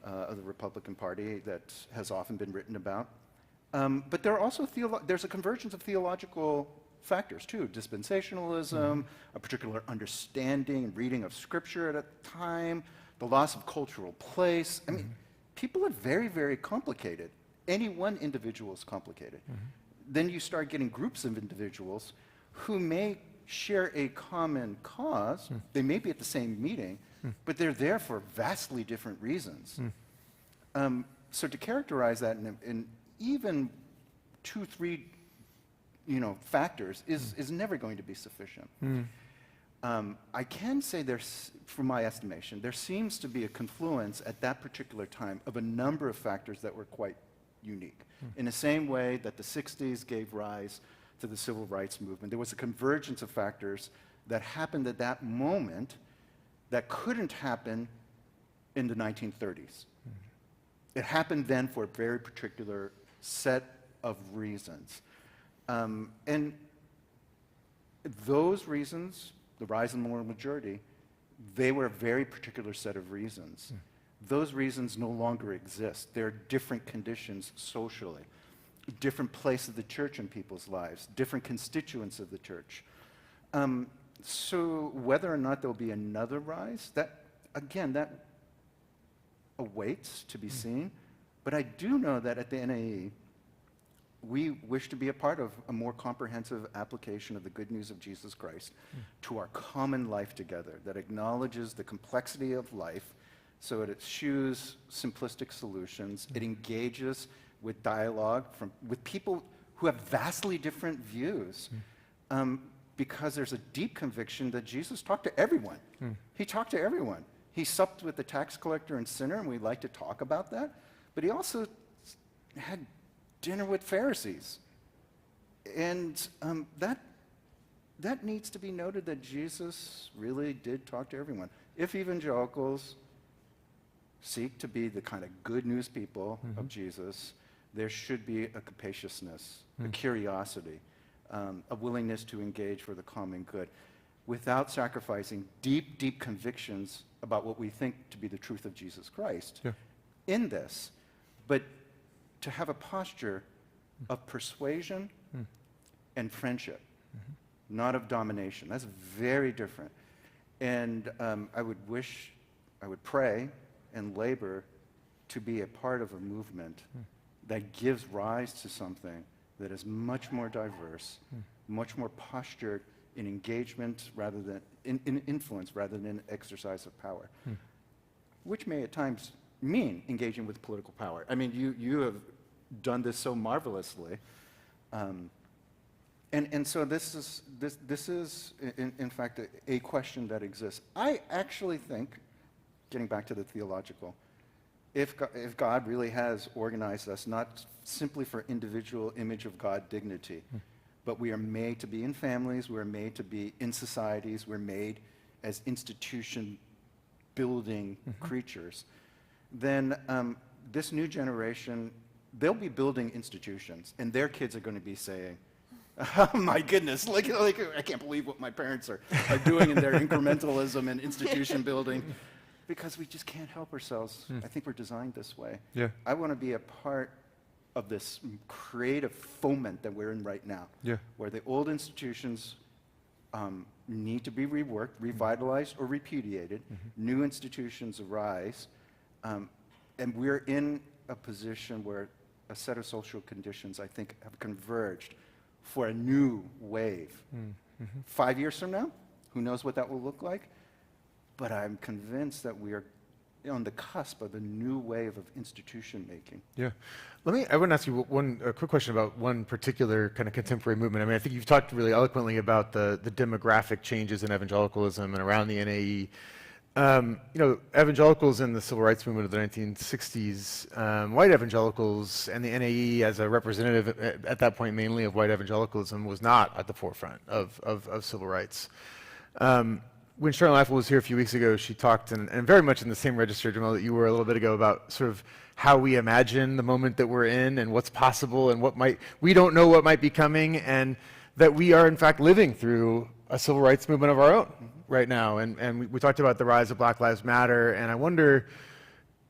of the Republican Party that has often been written about. But there are also there's a convergence of theological factors too, dispensationalism, a particular understanding and reading of Scripture at a time, the loss of cultural place. I mean, people are very, very complicated. Any one individual is complicated. Then you start getting groups of individuals who may share a common cause. They may be at the same meeting, but they're there for vastly different reasons. So to characterize that in even 2, 3, factors is never going to be sufficient. I can say from my estimation, there seems to be a confluence at that particular time of a number of factors that were quite unique. In the same way that the 60s gave rise to the civil rights movement, there was a convergence of factors that happened at that moment that couldn't happen in the 1930s. It happened then for a very particular set of reasons. And those reasons, the rise in the moral majority, they were a very particular set of reasons. Those reasons no longer exist. There are different conditions socially, different place of the church in people's lives, different constituents of the church. So whether or not there'll be another rise, that awaits to be seen. But I do know that at the NAE, we wish to be a part of a more comprehensive application of the good news of Jesus Christ to our common life together that acknowledges the complexity of life, so it eschews simplistic solutions. It engages with dialogue with people who have vastly different views, because there's a deep conviction that Jesus talked to everyone. He talked to everyone. He supped with the tax collector and sinner, and we like to talk about that. But he also had dinner with Pharisees. And that needs to be noted, that Jesus really did talk to everyone. If evangelicals seek to be the kind of good news people of Jesus, there should be a capaciousness, a curiosity, a willingness to engage for the common good without sacrificing deep, deep convictions about what we think to be the truth of Jesus Christ in this, but to have a posture of persuasion and friendship, not of domination. That's very different. And I would pray and labor to be a part of a movement that gives rise to something that is much more diverse, much more postured in engagement rather than in influence rather than exercise of power, which may at times mean engaging with political power. I mean, you have done this so marvelously And so this is in fact, a question that exists. I actually think, getting back to the theological, if God really has organized us not simply for individual image of God dignity, but we are made to be in families, we're made to be in societies, we're made as institution building creatures, then this new generation, they'll be building institutions, and their kids are going to be saying, oh my goodness, like I can't believe what my parents are doing in their incrementalism and institution building, because we just can't help ourselves. I think we're designed this way. Yeah. I want to be a part of this creative foment that we're in right now, where the old institutions need to be reworked, revitalized, or repudiated. New institutions arise, and we're in a position where a set of social conditions, I think, have converged for a new wave. 5 years from now, who knows what that will look like? But I'm convinced that we are on the cusp of a new wave of institution making. Yeah. I want to ask you a quick question about one particular kind of contemporary movement. I mean, I think you've talked really eloquently about the demographic changes in evangelicalism and around the NAE. Evangelicals in the civil rights movement of the 1960s, white evangelicals, and the NAE as a representative at that point mainly of white evangelicalism was not at the forefront of civil rights. When Shannon Watts was here a few weeks ago, she talked, and very much in the same register, Jamelle, that you were a little bit ago, about sort of how we imagine the moment that we're in and what's possible and we don't know what might be coming, and that we are in fact living through a civil rights movement of our own right now. And we talked about the rise of Black Lives Matter, and I wonder,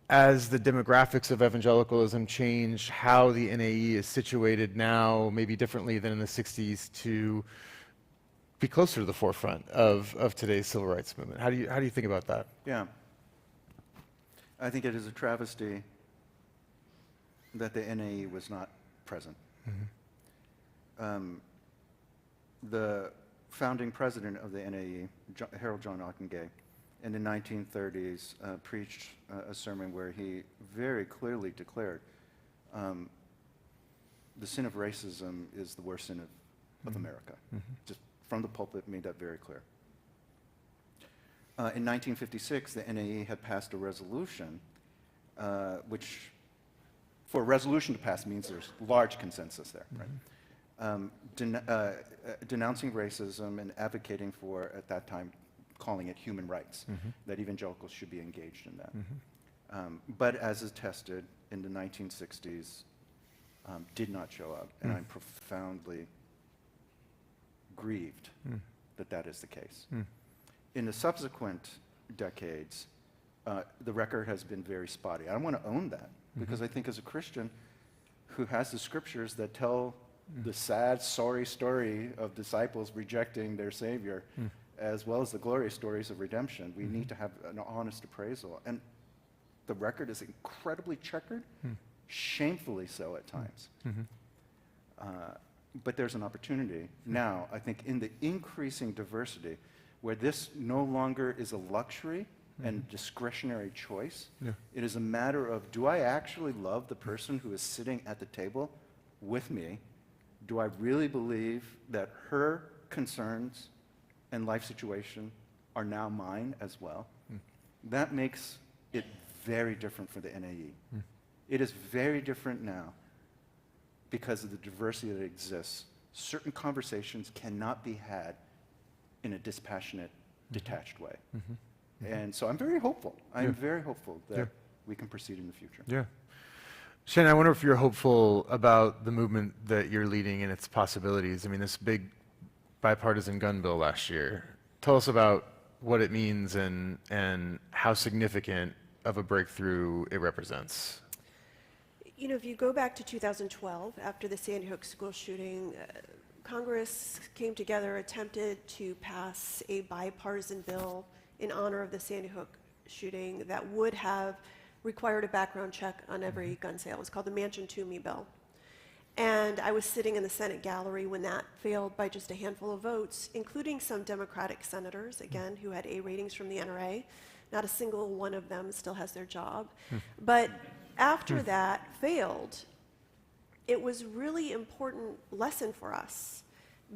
as the demographics of evangelicalism change, how the NAE is situated now, maybe differently than in the 60s, to be closer to the forefront of today's civil rights movement. How do you think about that? Yeah. I think it is a travesty that the NAE was not present. The founding president of the NAE, Harold John Ockengay, in the 1930s preached a sermon where he very clearly declared the sin of racism is the worst sin of America. Just from the pulpit made that very clear. In 1956, the NAE had passed a resolution, which, for a resolution to pass means there's large consensus there, right? Denouncing racism and advocating for, at that time, calling it human rights, that evangelicals should be engaged in that. But as is tested in the 1960s, did not show up, and I'm profoundly grieved that is the case. In the subsequent decades, the record has been very spotty. I want to own that, because I think as a Christian who has the scriptures that tell the sad, sorry story of disciples rejecting their Savior, as well as the glorious stories of redemption, we need to have an honest appraisal. And the record is incredibly checkered, shamefully so at times. But there's an opportunity now, I think, in the increasing diversity, where this no longer is a luxury and discretionary choice. It is a matter of, do I actually love the person who is sitting at the table with me? Do I really believe that her concerns and life situation are now mine as well? That makes it very different for the NAE. It is very different now because of the diversity that exists. Certain conversations cannot be had in a dispassionate, detached way. And so I'm very hopeful. I'm very hopeful that we can proceed in the future. Yeah. Shannon, I wonder if you're hopeful about the movement that you're leading and its possibilities. I mean, this big bipartisan gun bill last year. Tell us about what it means and how significant of a breakthrough it represents. You know, if you go back to 2012, after the Sandy Hook school shooting, Congress came together, attempted to pass a bipartisan bill in honor of the Sandy Hook shooting that would have required a background check on every gun sale. It was called the Manchin-Toomey bill. And I was sitting in the Senate gallery when that failed by just a handful of votes, including some Democratic senators, again, who had A ratings from the NRA. Not a single one of them still has their job. But after that failed, it was really important lesson for us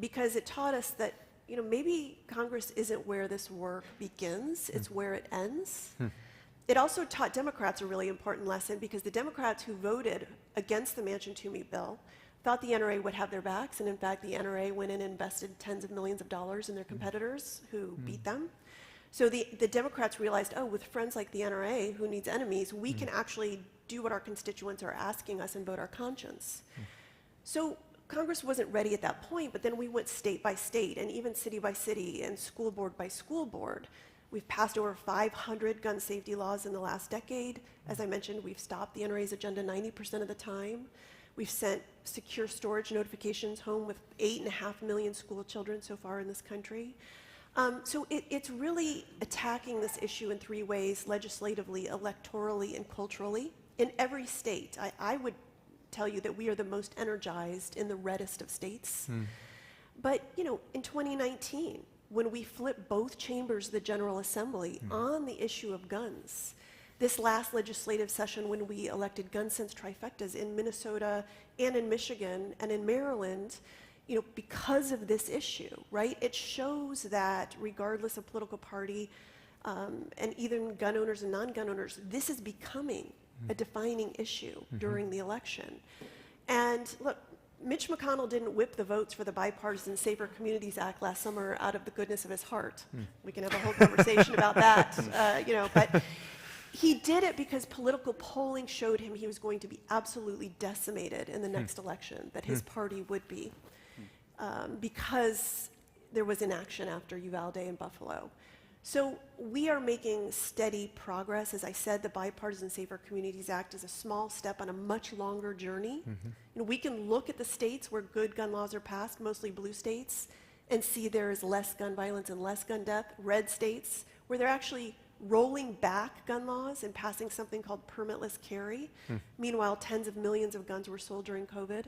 because it taught us that, maybe Congress isn't where this work begins, it's where it ends. It also taught Democrats a really important lesson, because the Democrats who voted against the Manchin-Toomey bill thought the NRA would have their backs, and in fact the NRA went in and invested tens of millions of dollars in their competitors who beat them. So the Democrats realized, oh, with friends like the NRA, who needs enemies, we can actually do what our constituents are asking us and vote our conscience. So Congress wasn't ready at that point, but then we went state by state and even city by city and school board by school board. We've passed over 500 gun safety laws in the last decade. As I mentioned, we've stopped the NRA's agenda 90% of the time. We've sent secure storage notifications home with 8.5 million school children so far in this country. So it's really attacking this issue in three ways: legislatively, electorally, and culturally. In every state, I would tell you that we are the most energized in the reddest of states. But, in 2019, when we flipped both chambers of the General Assembly on the issue of guns, this last legislative session when we elected gun sense trifectas in Minnesota and in Michigan and in Maryland, because of this issue, right? It shows that regardless of political party, and even gun owners and non-gun owners, this is becoming a defining issue during the election. And look, Mitch McConnell didn't whip the votes for the Bipartisan Safer Communities Act last summer out of the goodness of his heart. We can have a whole conversation about that, but he did it because political polling showed him he was going to be absolutely decimated in the next election, that his party would be, because there was inaction after Uvalde and Buffalo. So we are making steady progress. As I said, the Bipartisan Safer Communities Act is a small step on a much longer journey. We can look at the states where good gun laws are passed, mostly blue states, and see there is less gun violence and less gun death. Red states, where they're actually rolling back gun laws and passing something called permitless carry. Meanwhile, tens of millions of guns were sold during COVID.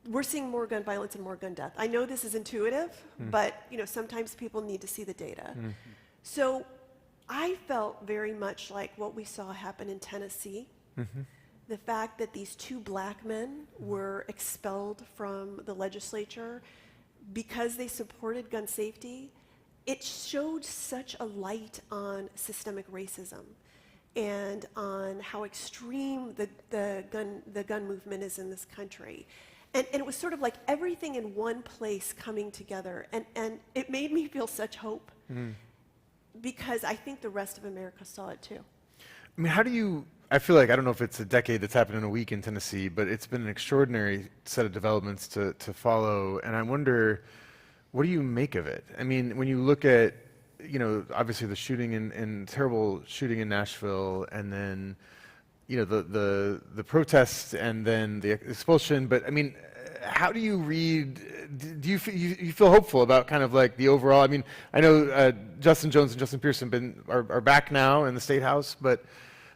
We're seeing more gun violence and more gun death. I know this is intuitive, but sometimes people need to see the data. So I felt very much like what we saw happen in Tennessee. The fact that these two black men were expelled from the legislature because they supported gun safety, it showed such a light on systemic racism and on how extreme the gun movement is in this country. And it was sort of like everything in one place coming together. And it made me feel such hope, because I think the rest of America saw it too. I mean, I feel like, I don't know if it's a decade that's happened in a week in Tennessee, but it's been an extraordinary set of developments to follow. And I wonder, what do you make of it? I mean, when you look at, obviously the shooting terrible shooting in Nashville, and then the protests and then the expulsion, but I mean, how do you read, do you feel hopeful about kind of like the overall, I mean, I know Justin Jones and Justin Pearson are back now in the State House, but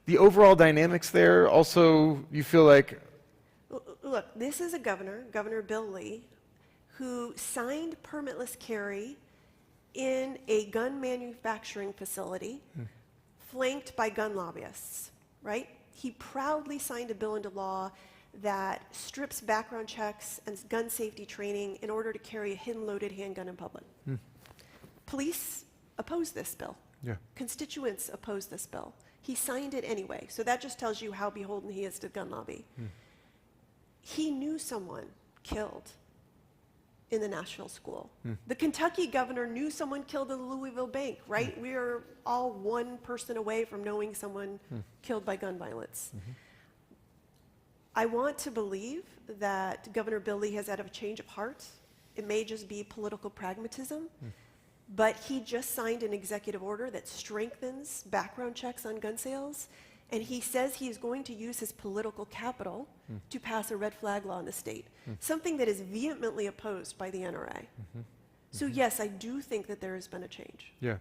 the overall dynamics there also, you feel like? Look, this is a Governor Bill Lee, who signed permitless carry in a gun manufacturing facility flanked by gun lobbyists, right? He proudly signed a bill into law that strips background checks and gun safety training in order to carry a hidden loaded handgun in public. Police oppose this bill. Constituents oppose this bill. He signed it anyway, so that just tells you how beholden he is to the gun lobby. He knew someone killed in the Nashville school. The Kentucky governor knew someone killed in the Louisville bank, right? We are all one person away from knowing someone killed by gun violence. I want to believe that Governor Bill Lee has had a change of heart. It may just be political pragmatism, but he just signed an executive order that strengthens background checks on gun sales, and he says he is going to use his political capital to pass a red flag law in the state, something that is vehemently opposed by the NRA. So yes, I do think that there has been a change. Yeah.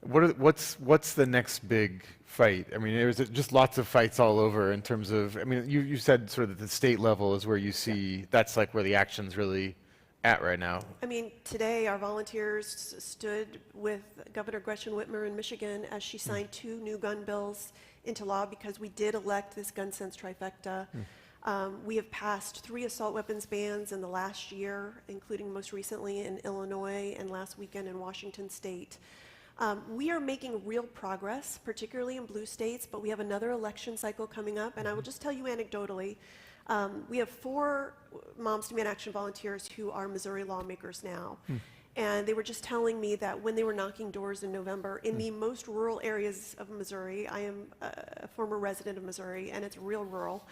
What's the next big fight? I mean, there's just lots of fights all over in terms of, I mean, you said sort of that the state level is where you see, that's like where the action's really at right now. I mean, today our volunteers stood with Governor Gretchen Whitmer in Michigan as she signed 2 new gun bills into law because we did elect this gun sense trifecta. We have passed 3 assault weapons bans in the last year, including most recently in Illinois and last weekend in Washington State. We are making real progress, particularly in blue states, but we have another election cycle coming up, and I will just tell you anecdotally, we have 4 Moms Demand Action volunteers who are Missouri lawmakers now. And they were just telling me that when they were knocking doors in November, in the most rural areas of Missouri, I am a former resident of Missouri, and it's real rural,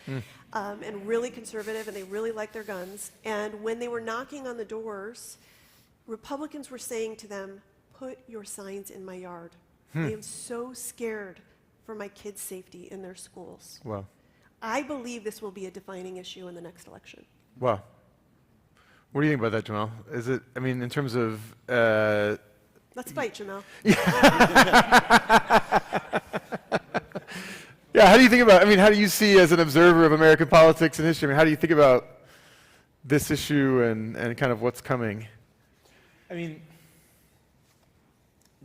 and really conservative, and they really like their guns. And when they were knocking on the doors, Republicans were saying to them, "Put your signs in my yard. I am so scared for my kids' safety in their schools." Wow. I believe this will be a defining issue in the next election. Wow. What do you think about that, Jamelle? Is it, I mean, in terms of... Let's fight, Jamelle. Yeah, how do you think about, I mean, how do you see as an observer of American politics and history, I mean, how do you think about this issue and kind of what's coming? I mean,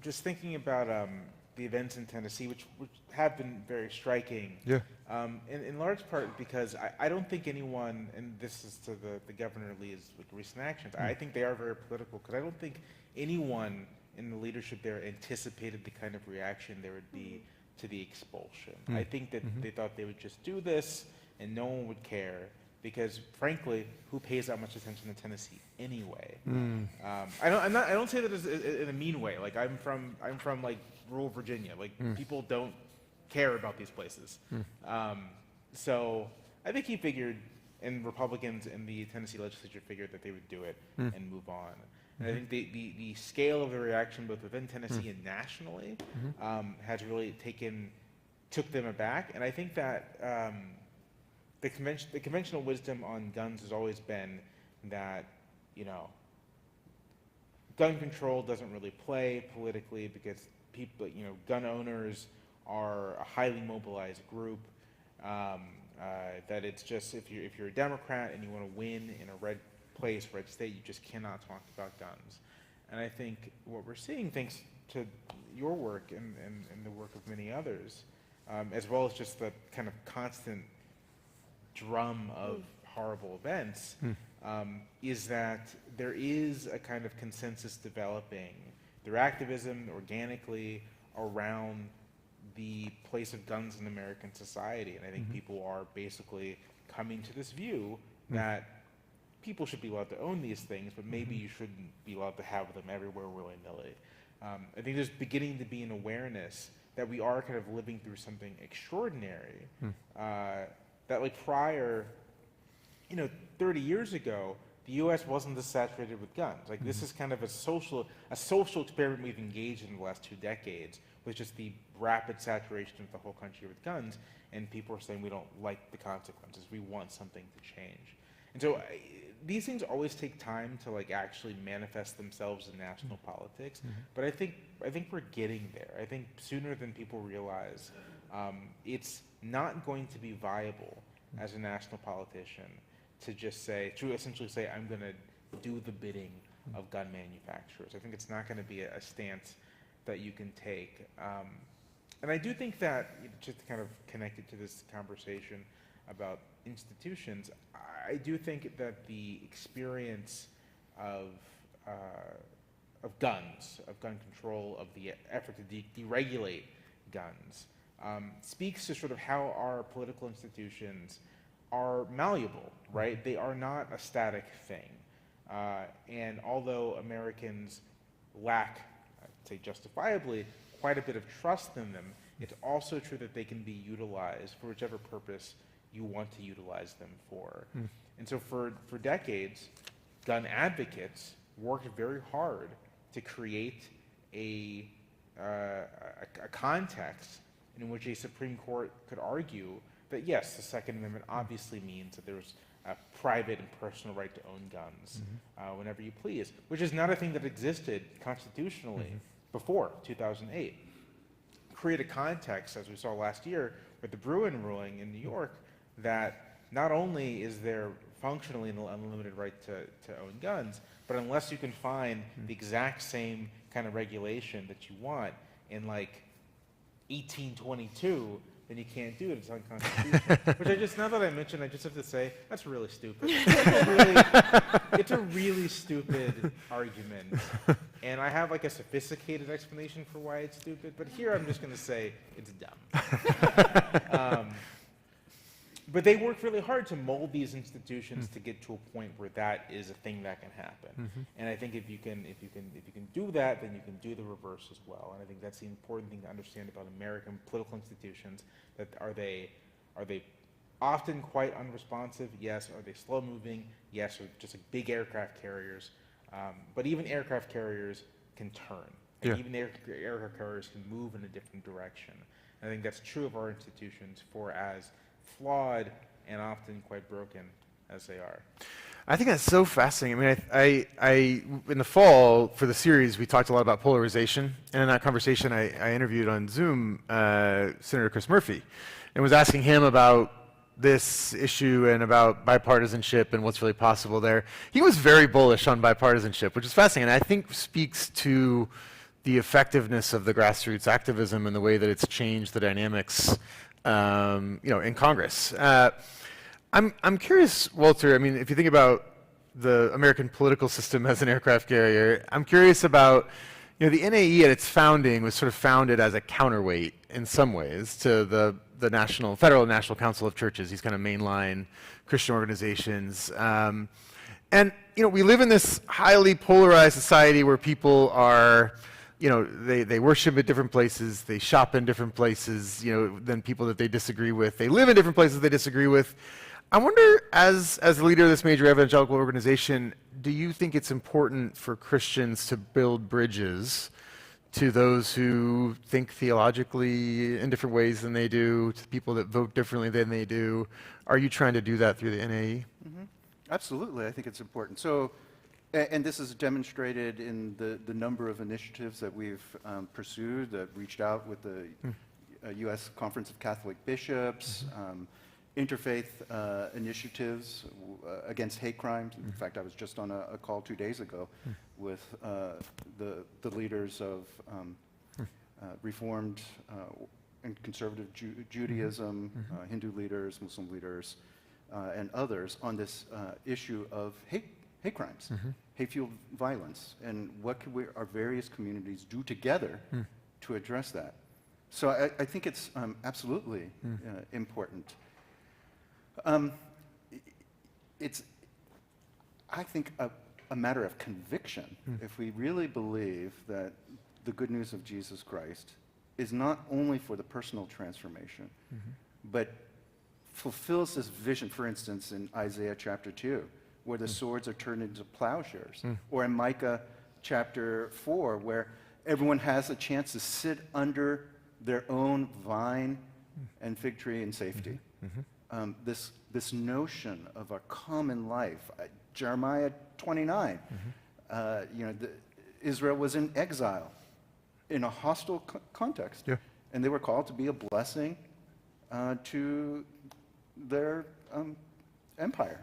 just thinking about the events in Tennessee, which have been very striking. Yeah. In large part because I don't think anyone, and this is to the Governor Lee's recent actions, I think they are very political, because I don't think anyone in the leadership there anticipated the kind of reaction there would be to the expulsion. I think that they thought they would just do this and no one would care, because frankly, who pays that much attention to Tennessee anyway? I don't say that in a mean way. Like I'm from like rural Virginia. Like people don't care about these places. So I think he figured, and Republicans in the Tennessee legislature figured that they would do it and move on. And I think the scale of the reaction, both within Tennessee and nationally, has really took them aback. And I think that the conventional wisdom on guns has always been that, you know, gun control doesn't really play politically because people, you know, gun owners are a highly mobilized group. That it's just if you're a Democrat and you want to win in a red place, red state, you just cannot talk about guns. And I think what we're seeing, thanks to your work and the work of many others, as well as just the kind of constant drum of horrible events, is that there is a kind of consensus developing through activism organically around the place of guns in American society. And I think people are basically coming to this view that people should be allowed to own these things, but maybe you shouldn't be allowed to have them everywhere willy-nilly. I think there's beginning to be an awareness that we are kind of living through something extraordinary. That like prior, 30 years ago, the U.S. wasn't this saturated with guns. Like this is kind of a social experiment we've engaged in the last 2 decades, with just the rapid saturation of the whole country with guns, and people are saying we don't like the consequences. We want something to change. And so these things always take time to like actually manifest themselves in national politics. But I think we're getting there. I think sooner than people realize, it's not going to be viable as a national politician to essentially say, I'm going to do the bidding of gun manufacturers. I think it's not going to be a stance that you can take. And I do think that, just to kind of connect it to this conversation about institutions, I do think that the experience of guns, of gun control, of the effort to deregulate guns, speaks to sort of how our political institutions are malleable, right? They are not a static thing. And although Americans lack, I'd say justifiably, quite a bit of trust in them, it's also true that they can be utilized for whichever purpose you want to utilize them for. And so for decades, gun advocates worked very hard to create a context in which a Supreme Court could argue that yes, the Second Amendment obviously means that there's a private and personal right to own guns whenever you please, which is not a thing that existed constitutionally before 2008. Create a context, as we saw last year with the Bruin ruling in New York, that not only is there functionally an unlimited right to own guns, but unless you can find the exact same kind of regulation that you want in like 1822, then you can't do it. It's unconstitutional. Which I just, now that I mentioned, I just have to say, that's really stupid. It's a really stupid argument. And I have like a sophisticated explanation for why it's stupid, but here I'm just going to say it's dumb. But they work really hard to mold these institutions to get to a point where that is a thing that can happen. And I think if you can do that, then you can do the reverse as well. And I think that's the important thing to understand about American political institutions. That are they often quite unresponsive? Yes. Are they slow moving? Yes. Or just like big aircraft carriers. But even aircraft carriers can turn. And even aircraft carriers can move in a different direction. And I think that's true of our institutions, for as flawed and often quite broken as they are. I think that's so fascinating. I mean, I in the fall for the series, we talked a lot about polarization, and in that conversation, I interviewed on Zoom Senator Chris Murphy, and was asking him about this issue and about bipartisanship and what's really possible there. He was very bullish on bipartisanship, which is fascinating, and I think speaks to the effectiveness of the grassroots activism and the way that it's changed the dynamics in Congress. I'm curious, Walter, I mean, if you think about the American political system as an aircraft carrier, I'm curious about, the NAE at its founding was sort of founded as a counterweight in some ways to the Federal and National Council of Churches, these kind of mainline Christian organizations. And we live in this highly polarized society where people are, they worship at different places, they shop in different places, than people that they disagree with. They live in different places they disagree with. I wonder, as the leader of this major evangelical organization, do you think it's important for Christians to build bridges to those who think theologically in different ways than they do, to people that vote differently than they do? Are you trying to do that through the NAE? Absolutely, I think it's important. So, and this is demonstrated in the number of initiatives that we've pursued, that reached out with the U.S. Conference of Catholic Bishops, interfaith initiatives against hate crimes. In fact, I was just on a call 2 days ago with the leaders of Reformed and conservative Judaism, Hindu leaders, Muslim leaders, and others on this issue of hate crimes, hate-fueled violence, and what can our various communities do together to address that. So I think it's absolutely important. It's, I think, a matter of conviction. If we really believe that the good news of Jesus Christ is not only for the personal transformation, but fulfills this vision, for instance, in Isaiah chapter 2, where the swords are turned into plowshares, or in Micah chapter 4, where everyone has a chance to sit under their own vine and fig tree in safety. This notion of a common life, Jeremiah 29, Israel was in exile in a hostile context, and they were called to be a blessing to their empire.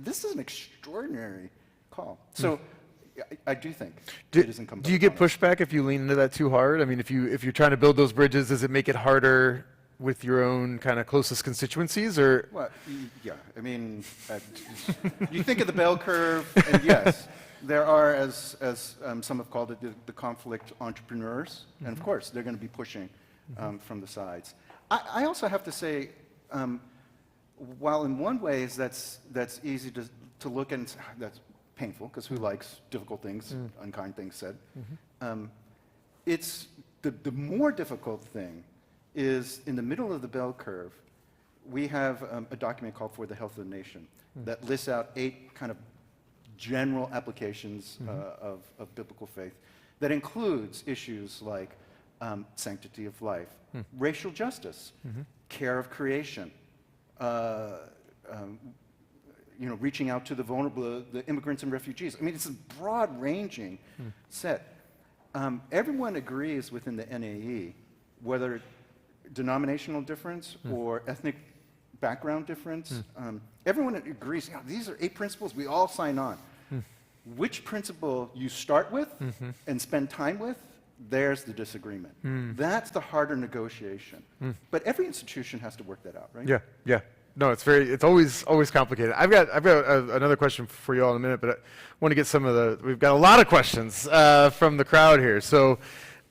This is an extraordinary call. So I do think it is incumbent. Do you get pushback if you lean into that too hard? I mean, if you're trying to build those bridges, does it make it harder with your own kind of closest constituencies, or? Well, yeah. I mean, you think of the bell curve, and yes, there are, as some have called it, the conflict entrepreneurs, and of course, they're going to be pushing from the sides. I also have to say, while in one way that's easy to look at, and that's painful, because who likes difficult things, unkind things said, it's the more difficult thing is in the middle of the bell curve, we have a document called For the Health of the Nation that lists out 8 kind of general applications of biblical faith that includes issues like sanctity of life, racial justice, care of creation, reaching out to the vulnerable, the immigrants and refugees. I mean, it's a broad-ranging set. Everyone agrees within the NAE, whether denominational difference or ethnic background difference, everyone agrees, these are 8 principles we all sign on. Which principle you start with and spend time with there's the disagreement. That's the harder negotiation. But every institution has to work that out, right? Yeah, yeah. No, it's always complicated. I've got another question for you all in a minute, but I want to get we've got a lot of questions from the crowd here. So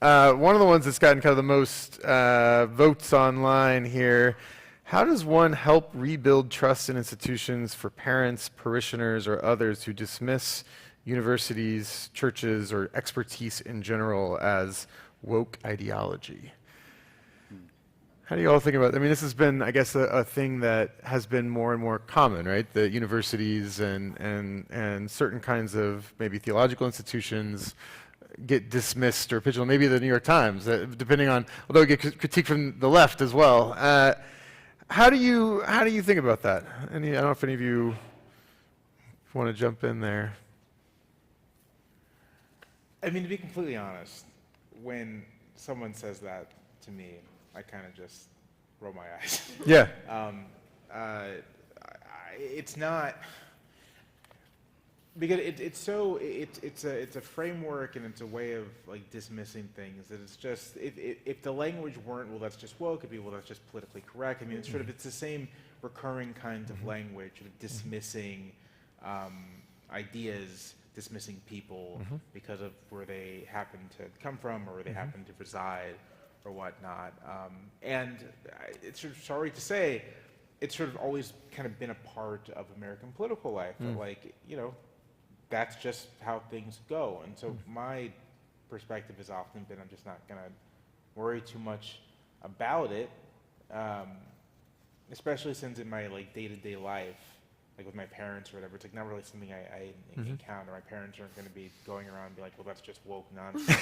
one of the ones that's gotten kind of the most votes online here, how does one help rebuild trust in institutions for parents, parishioners, or others who dismiss universities, churches, or expertise in general as woke ideology? How do you all think about it? I mean, this has been, I guess, a thing that has been more and more common, right? The universities and certain kinds of maybe theological institutions get dismissed or pigeonholed. Maybe the New York Times, depending on, although it gets critique from the left as well. How do you think about that? I don't know if any of you want to jump in there. I mean, to be completely honest, when someone says that to me, I kind of just roll my eyes. Yeah. It's not because it's a framework and it's a way of like dismissing things that it's just if the language weren't, well, that's just woke, it'd be, well, that's just politically correct. I mean, it's the same recurring kind of language of dismissing ideas, dismissing people because of where they happen to come from or where they happen to reside or whatnot. And it's sort of sorry to say, it's sort of always kind of been a part of American political life. Like, that's just how things go. And so my perspective has often been, I'm just not going to worry too much about it, especially since in my like day-to-day life, like with my parents or whatever, it's like not really something I encounter. My parents aren't going to be going around and be like, well, that's just woke nonsense.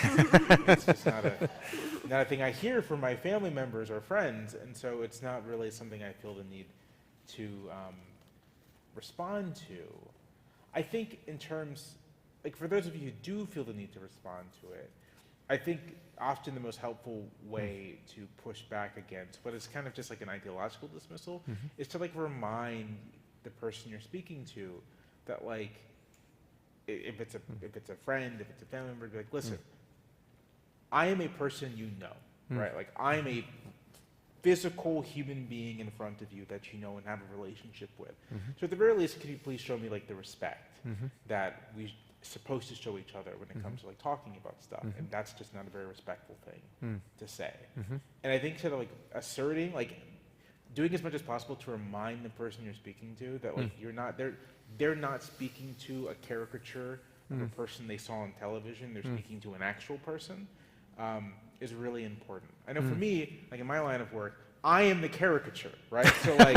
It's just not a thing I hear from my family members or friends, and so it's not really something I feel the need to respond to. I think in terms, like for those of you who do feel the need to respond to it, I think often the most helpful way to push back against what is kind of just like an ideological dismissal is to like remind the person you're speaking to that like if it's a friend, if it's a family member, be like, listen, I am a person you know, right? Like I'm a physical human being in front of you that you know and have a relationship with. So at the very least, could you please show me like the respect that we're supposed to show each other when it comes to like talking about stuff, and that's just not a very respectful thing to say. And I think sort of like asserting, like doing as much as possible to remind the person you're speaking to that like they're not speaking to a caricature of a person they saw on television. They're speaking to an actual person. Is really important. I know for me, like in my line of work, I am the caricature, right? So like,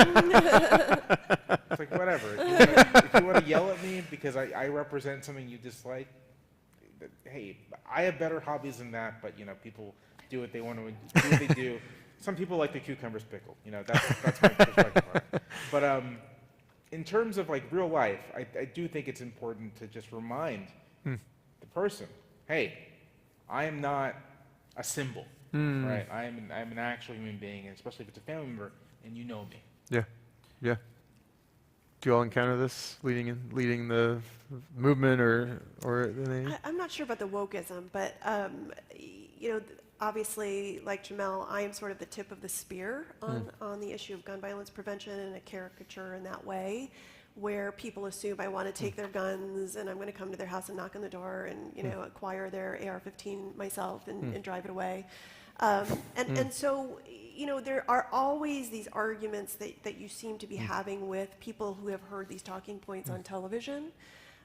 it's like whatever. If you want to yell at me because I represent something you dislike, hey, I have better hobbies than that. But people do what they want to do. What they do. Some people like the cucumbers pickled. That's my perspective on it. But in terms of like real life, I do think it's important to just remind the person, hey, I am not a symbol, right? I'm an actual human being, and especially if it's a family member and you know me. Yeah, yeah. Do you all encounter this leading the movement or anything? I'm not sure about the wokeism, but obviously, like Jamelle, I am sort of the tip of the spear on the issue of gun violence prevention and a caricature in that way, where people assume I want to take their guns and I'm going to come to their house and knock on the door and acquire their AR-15 myself and drive it away. And so there are always these arguments that you seem to be having with people who have heard these talking points on television.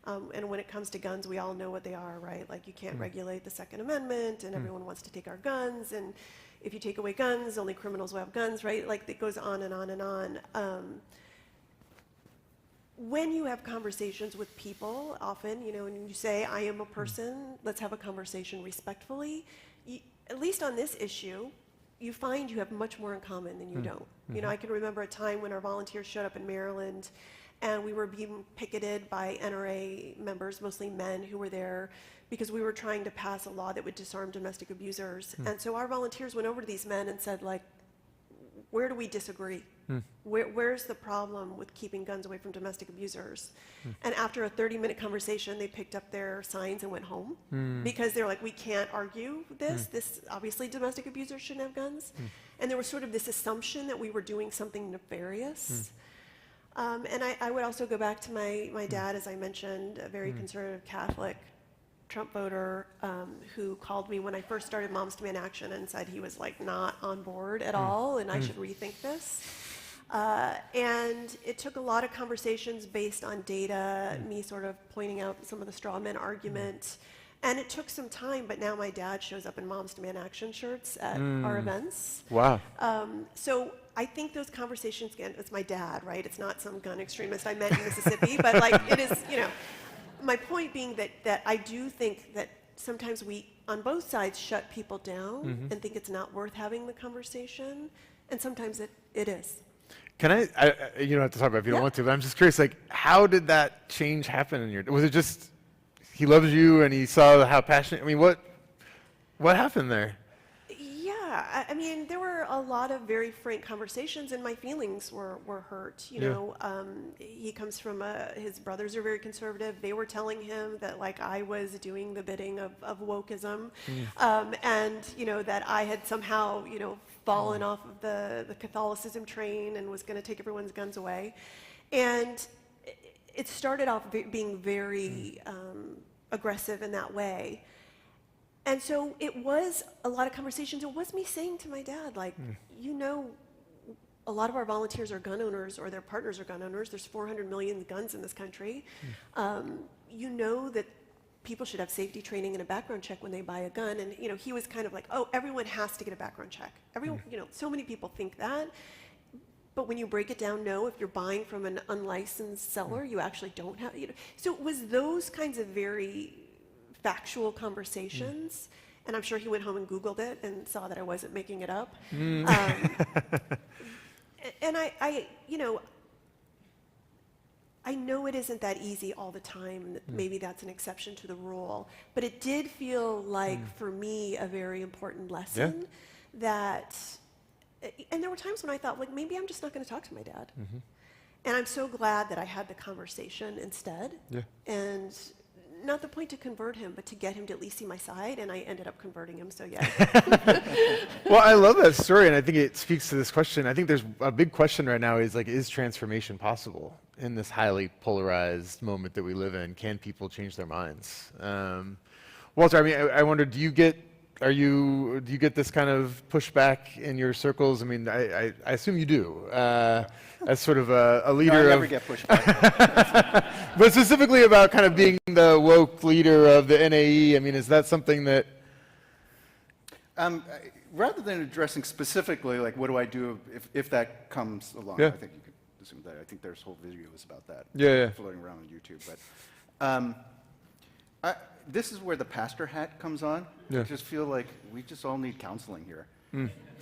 And when it comes to guns, we all know what they are, right? Like you can't regulate the Second Amendment, and everyone wants to take our guns, and if you take away guns, only criminals will have guns, right? Like it goes on and on and on. When you have conversations with people, often, and you say, I am a person, let's have a conversation respectfully, at least on this issue, you find you have much more in common than you don't. I can remember a time when our volunteers showed up in Maryland and we were being picketed by NRA members, mostly men who were there because we were trying to pass a law that would disarm domestic abusers. And so our volunteers went over to these men and said, like, where do we disagree? Where's the problem with keeping guns away from domestic abusers? And after a 30-minute conversation, they picked up their signs and went home because they're like, we can't argue this. This, obviously, domestic abusers shouldn't have guns. And there was sort of this assumption that we were doing something nefarious. And I would also go back to my dad, as I mentioned, a very conservative Catholic Trump voter who called me when I first started Moms Demand Action and said he was like not on board at all and I should rethink this. And it took a lot of conversations based on data, me sort of pointing out some of the straw man argument. And it took some time, but now my dad shows up in Moms Demand Action shirts at our events. Wow. So I think those conversations, again, it's my dad, right? It's not some gun extremist I met in Mississippi, but like it is, you know. My point being that I do think that sometimes we, on both sides, shut people down and think it's not worth having the conversation, and sometimes it is. Can I you don't have to talk about it if you don't want to, but I'm just curious, like, how did that change happen in your, was it just, he loves you and he saw how passionate, I mean, what happened there? Yeah, I mean, there were a lot of very frank conversations, and my feelings were hurt. You know, he comes from his brothers are very conservative. They were telling him that like I was doing the bidding of wokeism, and you know that I had somehow fallen off of the Catholicism train and was going to take everyone's guns away, and it started off being very aggressive in that way. And so it was a lot of conversations. It was me saying to my dad, like, a lot of our volunteers are gun owners or their partners are gun owners. There's 400 million guns in this country. You know that people should have safety training and a background check when they buy a gun. And, he was kind of like, oh, everyone has to get a background check. Everyone, so many people think that. But when you break it down, no, if you're buying from an unlicensed seller, you actually don't have, So it was those kinds of very factual conversations, and I'm sure he went home and Googled it and saw that I wasn't making it up. And I know it isn't that easy all the time, and maybe that's an exception to the rule, but it did feel like, for me, a very important lesson that, and there were times when I thought, like, maybe I'm just not going to talk to my dad. And I'm so glad that I had the conversation instead. And not the point to convert him, but to get him to at least see my side, and I ended up converting him, so yeah. Well, I love that story, and I think it speaks to this question. I think there's a big question right now is, like, is transformation possible in this highly polarized moment that we live in? Can people change their minds? Walter, I mean, I wonder, do you get this kind of pushback in your circles? I mean, I assume you do. As sort of a leader I of... never get pushback. But specifically about kind of being the woke leader of the NAE, I mean, is that something that... Rather than addressing specifically, like, what do I do if that comes along? I think you could assume that. I think there's whole videos about that floating around on YouTube. But this is where the pastor hat comes on. I just feel like we just all need counseling here.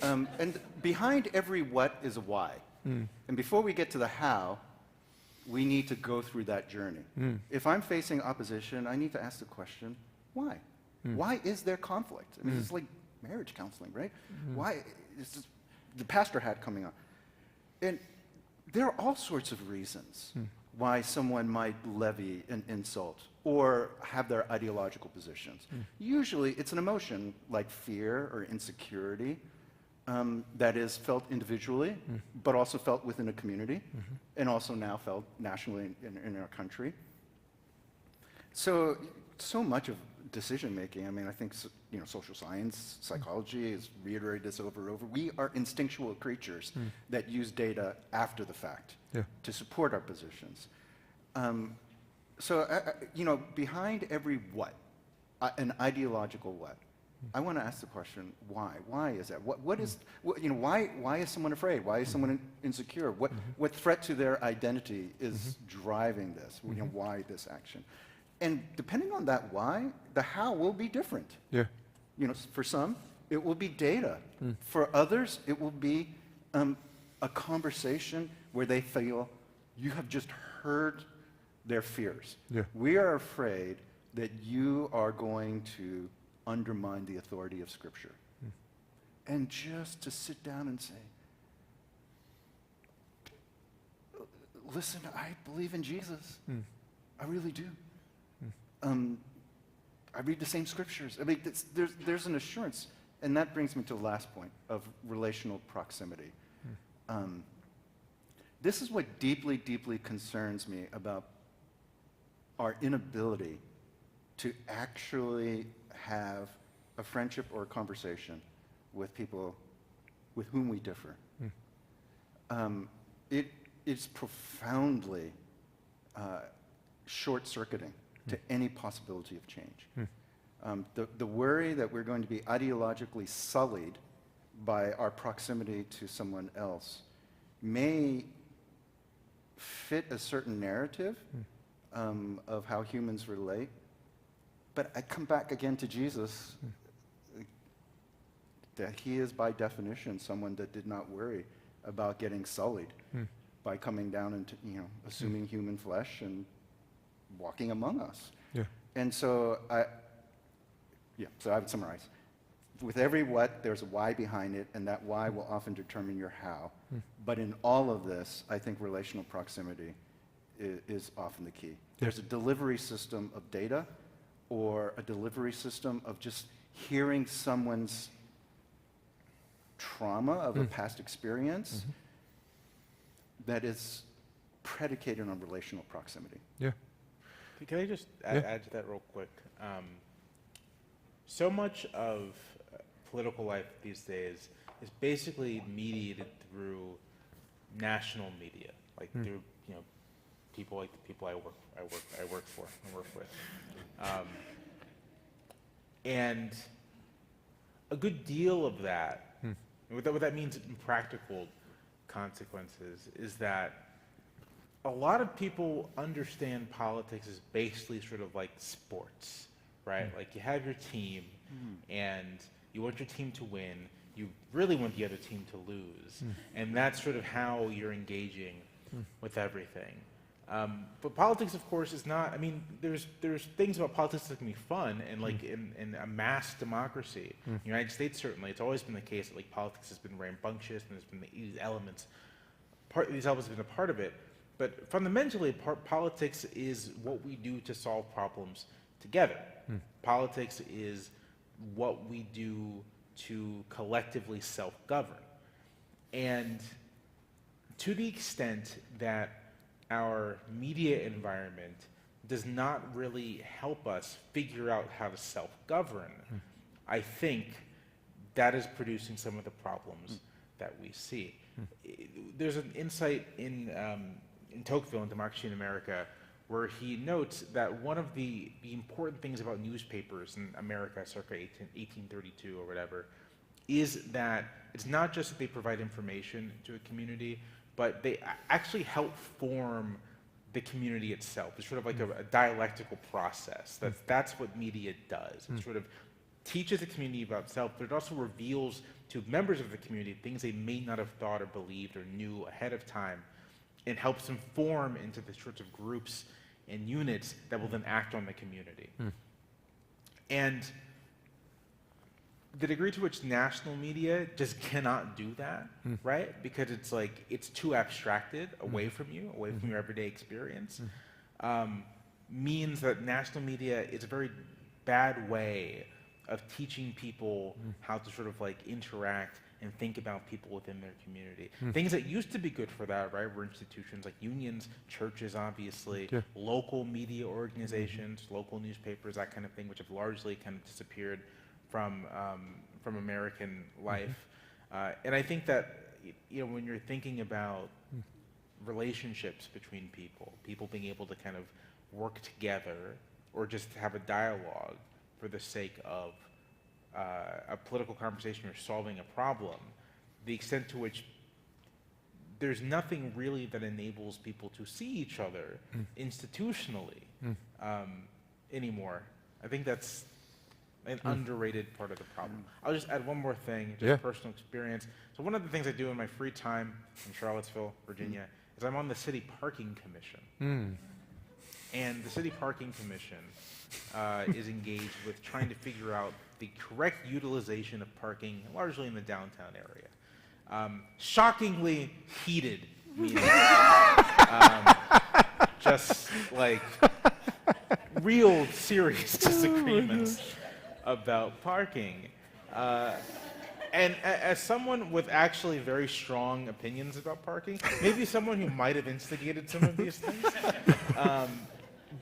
And behind every what is a why. And before we get to the how, we need to go through that journey. If I'm facing opposition, I need to ask the question, why? Why is there conflict? I mean, it's like marriage counseling, right? Why is the pastor hat coming on? And there are all sorts of reasons why someone might levy an insult or have their ideological positions. Usually it's an emotion like fear or insecurity that is felt individually, but also felt within a community, and also now felt nationally in our country. So much of decision making, I mean, I think social science, psychology has reiterated this over and over. We are instinctual creatures that use data after the fact to support our positions. Behind every what, an ideological what, I want to ask the question, why? Why is that? Why is someone afraid? Why is someone insecure? What threat to their identity is driving this? Why this action? And depending on that why, the how will be different. For some, it will be data. For others, it will be a conversation where they feel you have just heard their fears. We are afraid that you are going to undermine the authority of Scripture. And just to sit down and say, listen, I believe in Jesus. I really do. I read the same scriptures. I mean, there's an assurance. And that brings me to the last point of relational proximity. This is what deeply, deeply concerns me about our inability to actually have a friendship or a conversation with people with whom we differ. It is profoundly short-circuiting to any possibility of change. The worry that we're going to be ideologically sullied by our proximity to someone else may fit a certain narrative of how humans relate, but I come back again to Jesus, that he is by definition someone that did not worry about getting sullied by coming down into, assuming human flesh and walking among us. Yeah. And so I would summarize. With every what, there's a why behind it, and that why will often determine your how. But in all of this, I think relational proximity is often the key. There's a delivery system of data or a delivery system of just hearing someone's trauma of a past experience that is predicated on relational proximity. Yeah. Can I just add to that real quick? So much of political life these days is basically mediated through national media, like through people like the people I work with, and a good deal of that. What that means in practical consequences is that a lot of people understand politics as basically sort of like sports, right? Like you have your team, and you want your team to win. You really want the other team to lose, and that's sort of how you're engaging with everything. But politics, of course, is not. I mean, there's things about politics that can be fun, and like in a mass democracy, in the United States certainly, it's always been the case that like politics has been rambunctious, and there's been these elements. These elements have been a part of it, but fundamentally, politics is what we do to solve problems together. Politics is what we do to collectively self-govern, and to the extent that our media environment does not really help us figure out how to self-govern, I think that is producing some of the problems that we see. There's an insight in Tocqueville in Democracy in America where he notes that one of the important things about newspapers in America circa 1832 or whatever is that it's not just that they provide information to a community, but they actually help form the community itself. It's sort of like a dialectical process. That's what media does. It sort of teaches the community about itself, but it also reveals to members of the community things they may not have thought or believed or knew ahead of time, and helps them form into the sorts of groups and units that will then act on the community. And the degree to which national media just cannot do that, right? Because it's like, it's too abstracted away from you, away from your everyday experience, means that national media is a very bad way of teaching people how to sort of like interact and think about people within their community. Things that used to be good for that, right, were institutions like unions, churches, obviously, local media organizations, local newspapers, that kind of thing, which have largely kind of disappeared from American life. And I think that, when you're thinking about relationships between people being able to kind of work together or just have a dialogue for the sake of a political conversation or solving a problem, the extent to which there's nothing really that enables people to see each other institutionally anymore. I think that's an underrated part of the problem. I'll just add one more thing, just personal experience. So one of the things I do in my free time in Charlottesville, Virginia, is I'm on the City Parking Commission. And the City Parking Commission is engaged with trying to figure out the correct utilization of parking, largely in the downtown area. Shockingly heated meetings. Just like real serious disagreements about parking. And as someone with actually very strong opinions about parking, maybe someone who might have instigated some of these things,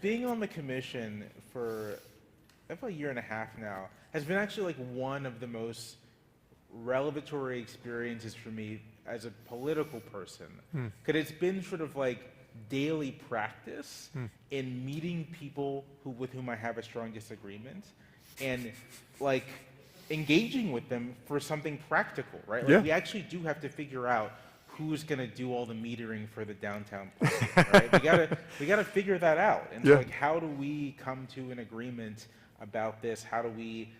being on the commission for about a year and a half now has been actually like one of the most revelatory experiences for me as a political person. Because it's been sort of like daily practice in meeting people with whom I have a strong disagreement and like engaging with them for something practical, right? Like Yeah. we actually do have to figure out who's going to do all the metering for the downtown parking, right? We gotta figure that out. And so Yeah. like, how do we come to an agreement about this? How do we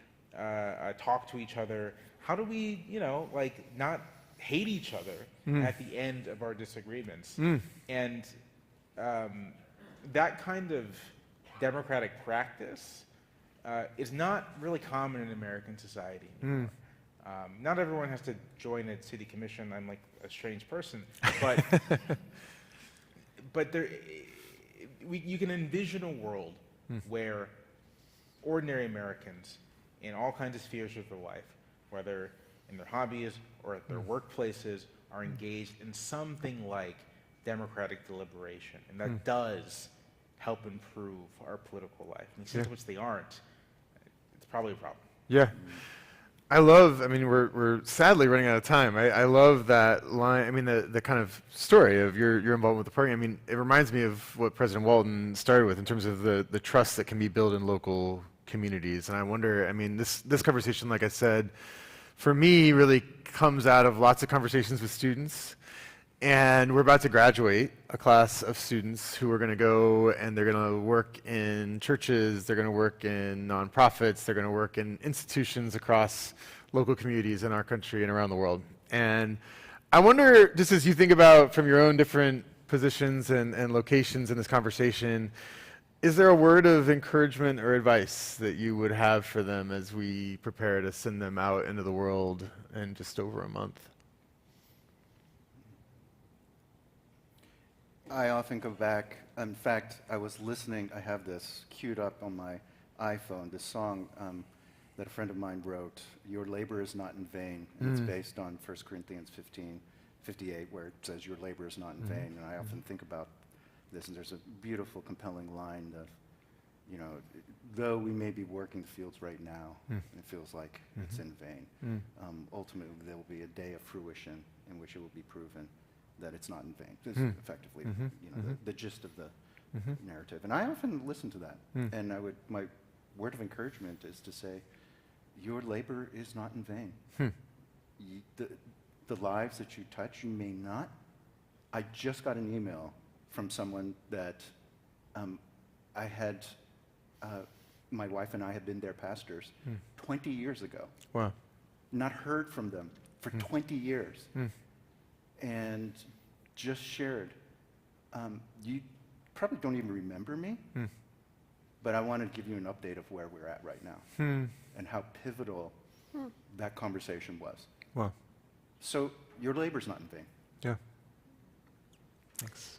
talk to each other? How do we, like not hate each other at the end of our disagreements? And that kind of democratic practice is not really common in American society anymore. Not everyone has to join a city commission. I'm like a strange person, but you can envision a world where ordinary Americans in all kinds of spheres of their life, whether in their hobbies or at their workplaces, are engaged in something like democratic deliberation, and that does help improve our political life. And the extent to which they aren't, it's probably a problem. Yeah. I mean, we're sadly running out of time. I love that line, I mean, the kind of story of your involvement with the parking. I mean, it reminds me of what President Walton started with in terms of the trust that can be built in local communities. And I wonder, I mean, this conversation, like I said, for me, really comes out of lots of conversations with students. And we're about to graduate a class of students who are going to go and they're going to work in churches, they're going to work in nonprofits, they're going to work in institutions across local communities in our country and around the world. And I wonder, just as you think about from your own different positions and locations in this conversation, is there a word of encouragement or advice that you would have for them as we prepare to send them out into the world in just over a month? I often go back. In fact, I was listening. I have this queued up on my iPhone, this song that a friend of mine wrote, "Your labor is not in vain." And it's based on 1 Corinthians 15:58, where it says, "Your labor is not in vain." And I often think about this, and there's a beautiful, compelling line of, though we may be working the fields right now, and it feels like it's in vain, ultimately there will be a day of fruition in which it will be proven that it's not in vain. This is effectively, the gist of the narrative. And I often listen to that. And my word of encouragement is to say, your labor is not in vain. The lives that you touch, you may not. I just got an email from someone that I had, my wife and I had been their pastors 20 years ago. Wow. Not heard from them for 20 years. And just shared, you probably don't even remember me, but I wanted to give you an update of where we're at right now and how pivotal that conversation was. Wow. So your labor's not in vain. Yeah. Thanks.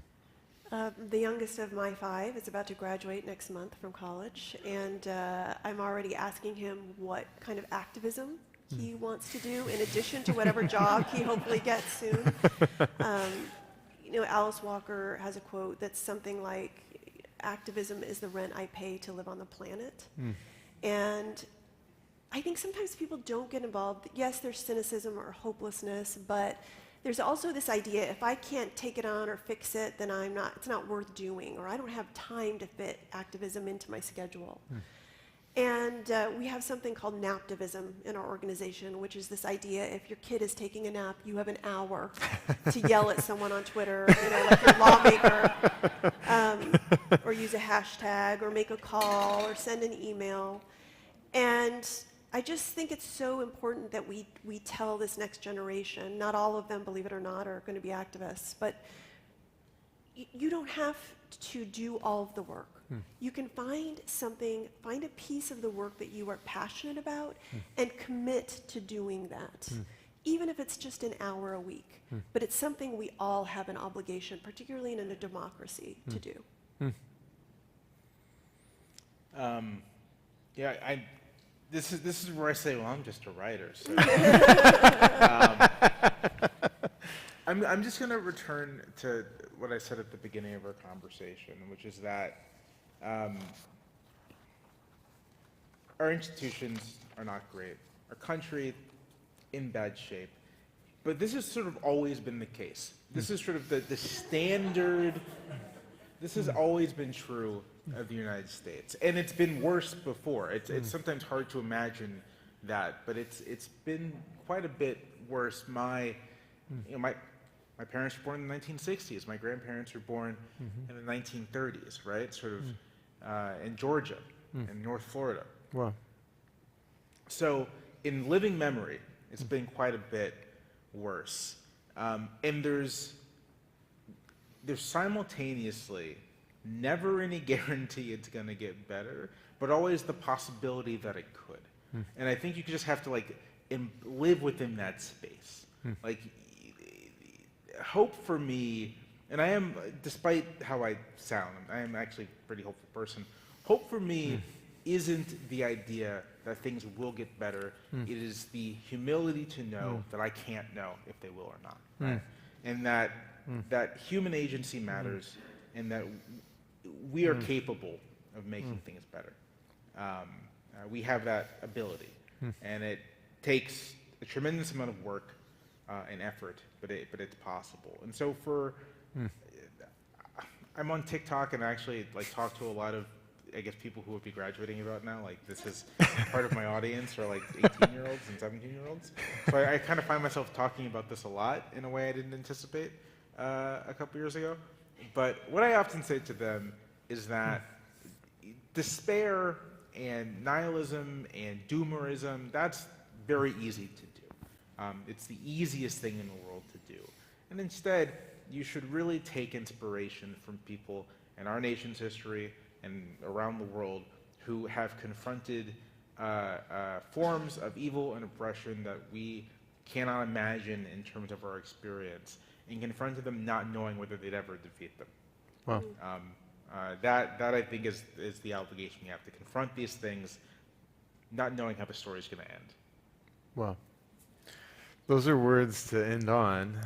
The youngest of my 5 is about to graduate next month from college, and I'm already asking him what kind of activism he wants to do in addition to whatever job he hopefully gets soon. Alice Walker has a quote that's something like, "Activism is the rent I pay to live on the planet." And I think sometimes people don't get involved. Yes, there's cynicism or hopelessness, but there's also this idea, if I can't take it on or fix it, then it's not worth doing, or I don't have time to fit activism into my schedule. And we have something called naptivism in our organization, which is this idea, if your kid is taking a nap, you have an hour to yell at someone on Twitter, like your lawmaker, or use a hashtag, or make a call, or send an email. And I just think it's so important that we tell this next generation, not all of them, believe it or not, are going to be activists, but you don't have to do all of the work. You can find a piece of the work that you are passionate about and commit to doing that. even if it's just an hour a week. But it's something we all have an obligation, particularly in a democracy, to do. Yeah, this is where I say, well, I'm just a writer. So. I'm just going to return to what I said at the beginning of our conversation, which is that our institutions are not great. Our country, in bad shape. But this has sort of always been the case. This is sort of the standard, this has always been true of the United States. And it's been worse before. It's sometimes hard to imagine that, but it's been quite a bit worse. My parents were born in the 1960s. My grandparents were born in the 1930s, right? Sort of in Georgia, in North Florida. Wow. So in living memory, it's been quite a bit worse. And there's simultaneously never any guarantee it's going to get better, but always the possibility that it could. And I think you just have to like live within that space. Like hope for me, and I am, despite how I sound, I am actually a pretty hopeful person. Hope for me isn't the idea that things will get better. It is the humility to know that I can't know if they will or not. Right? And that human agency matters, and that we are capable of making things better. We have that ability, and it takes a tremendous amount of work and effort, but it's possible. And so I'm on TikTok, and I actually like talk to a lot of, I guess, people who would be graduating about now. Like this is part of my audience are like 18-year-olds and 17-year-olds. So I kind of find myself talking about this a lot in a way I didn't anticipate a couple years ago. But what I often say to them is that despair and nihilism and doomerism, that's very easy to do. It's the easiest thing in the world to do. And instead, you should really take inspiration from people in our nation's history and around the world who have confronted forms of evil and oppression that we cannot imagine in terms of our experience, and confronted them not knowing whether they'd ever defeat them. Wow. That I think is the obligation you have to confront these things, not knowing how the story's going to end. Wow. Those are words to end on.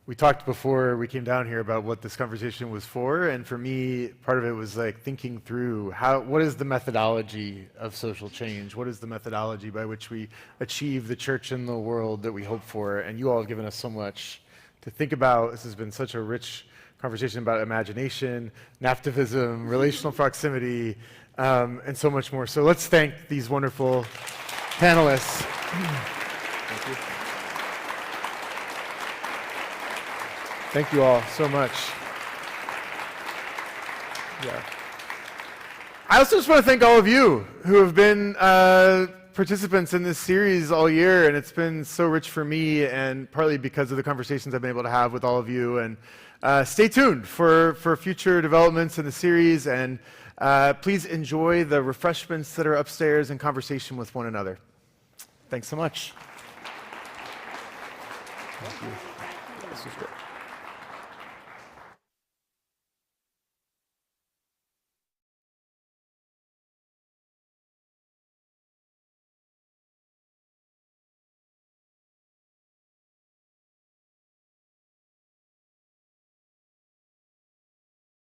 We talked before we came down here about what this conversation was for, and for me, part of it was like thinking through what is the methodology of social change? What is the methodology by which we achieve the church in the world that we hope for? And you all have given us so much to think about. This has been such a rich conversation about imagination, naftivism, relational proximity, and so much more. So let's thank these wonderful panelists. Thank you. Thank you all so much. Yeah. I also just want to thank all of you who have been participants in this series all year, and it's been so rich for me, and partly because of the conversations I've been able to have with all of you. And stay tuned for future developments in the series, and please enjoy the refreshments that are upstairs and conversation with one another. Thanks so much. Thank you. This was great.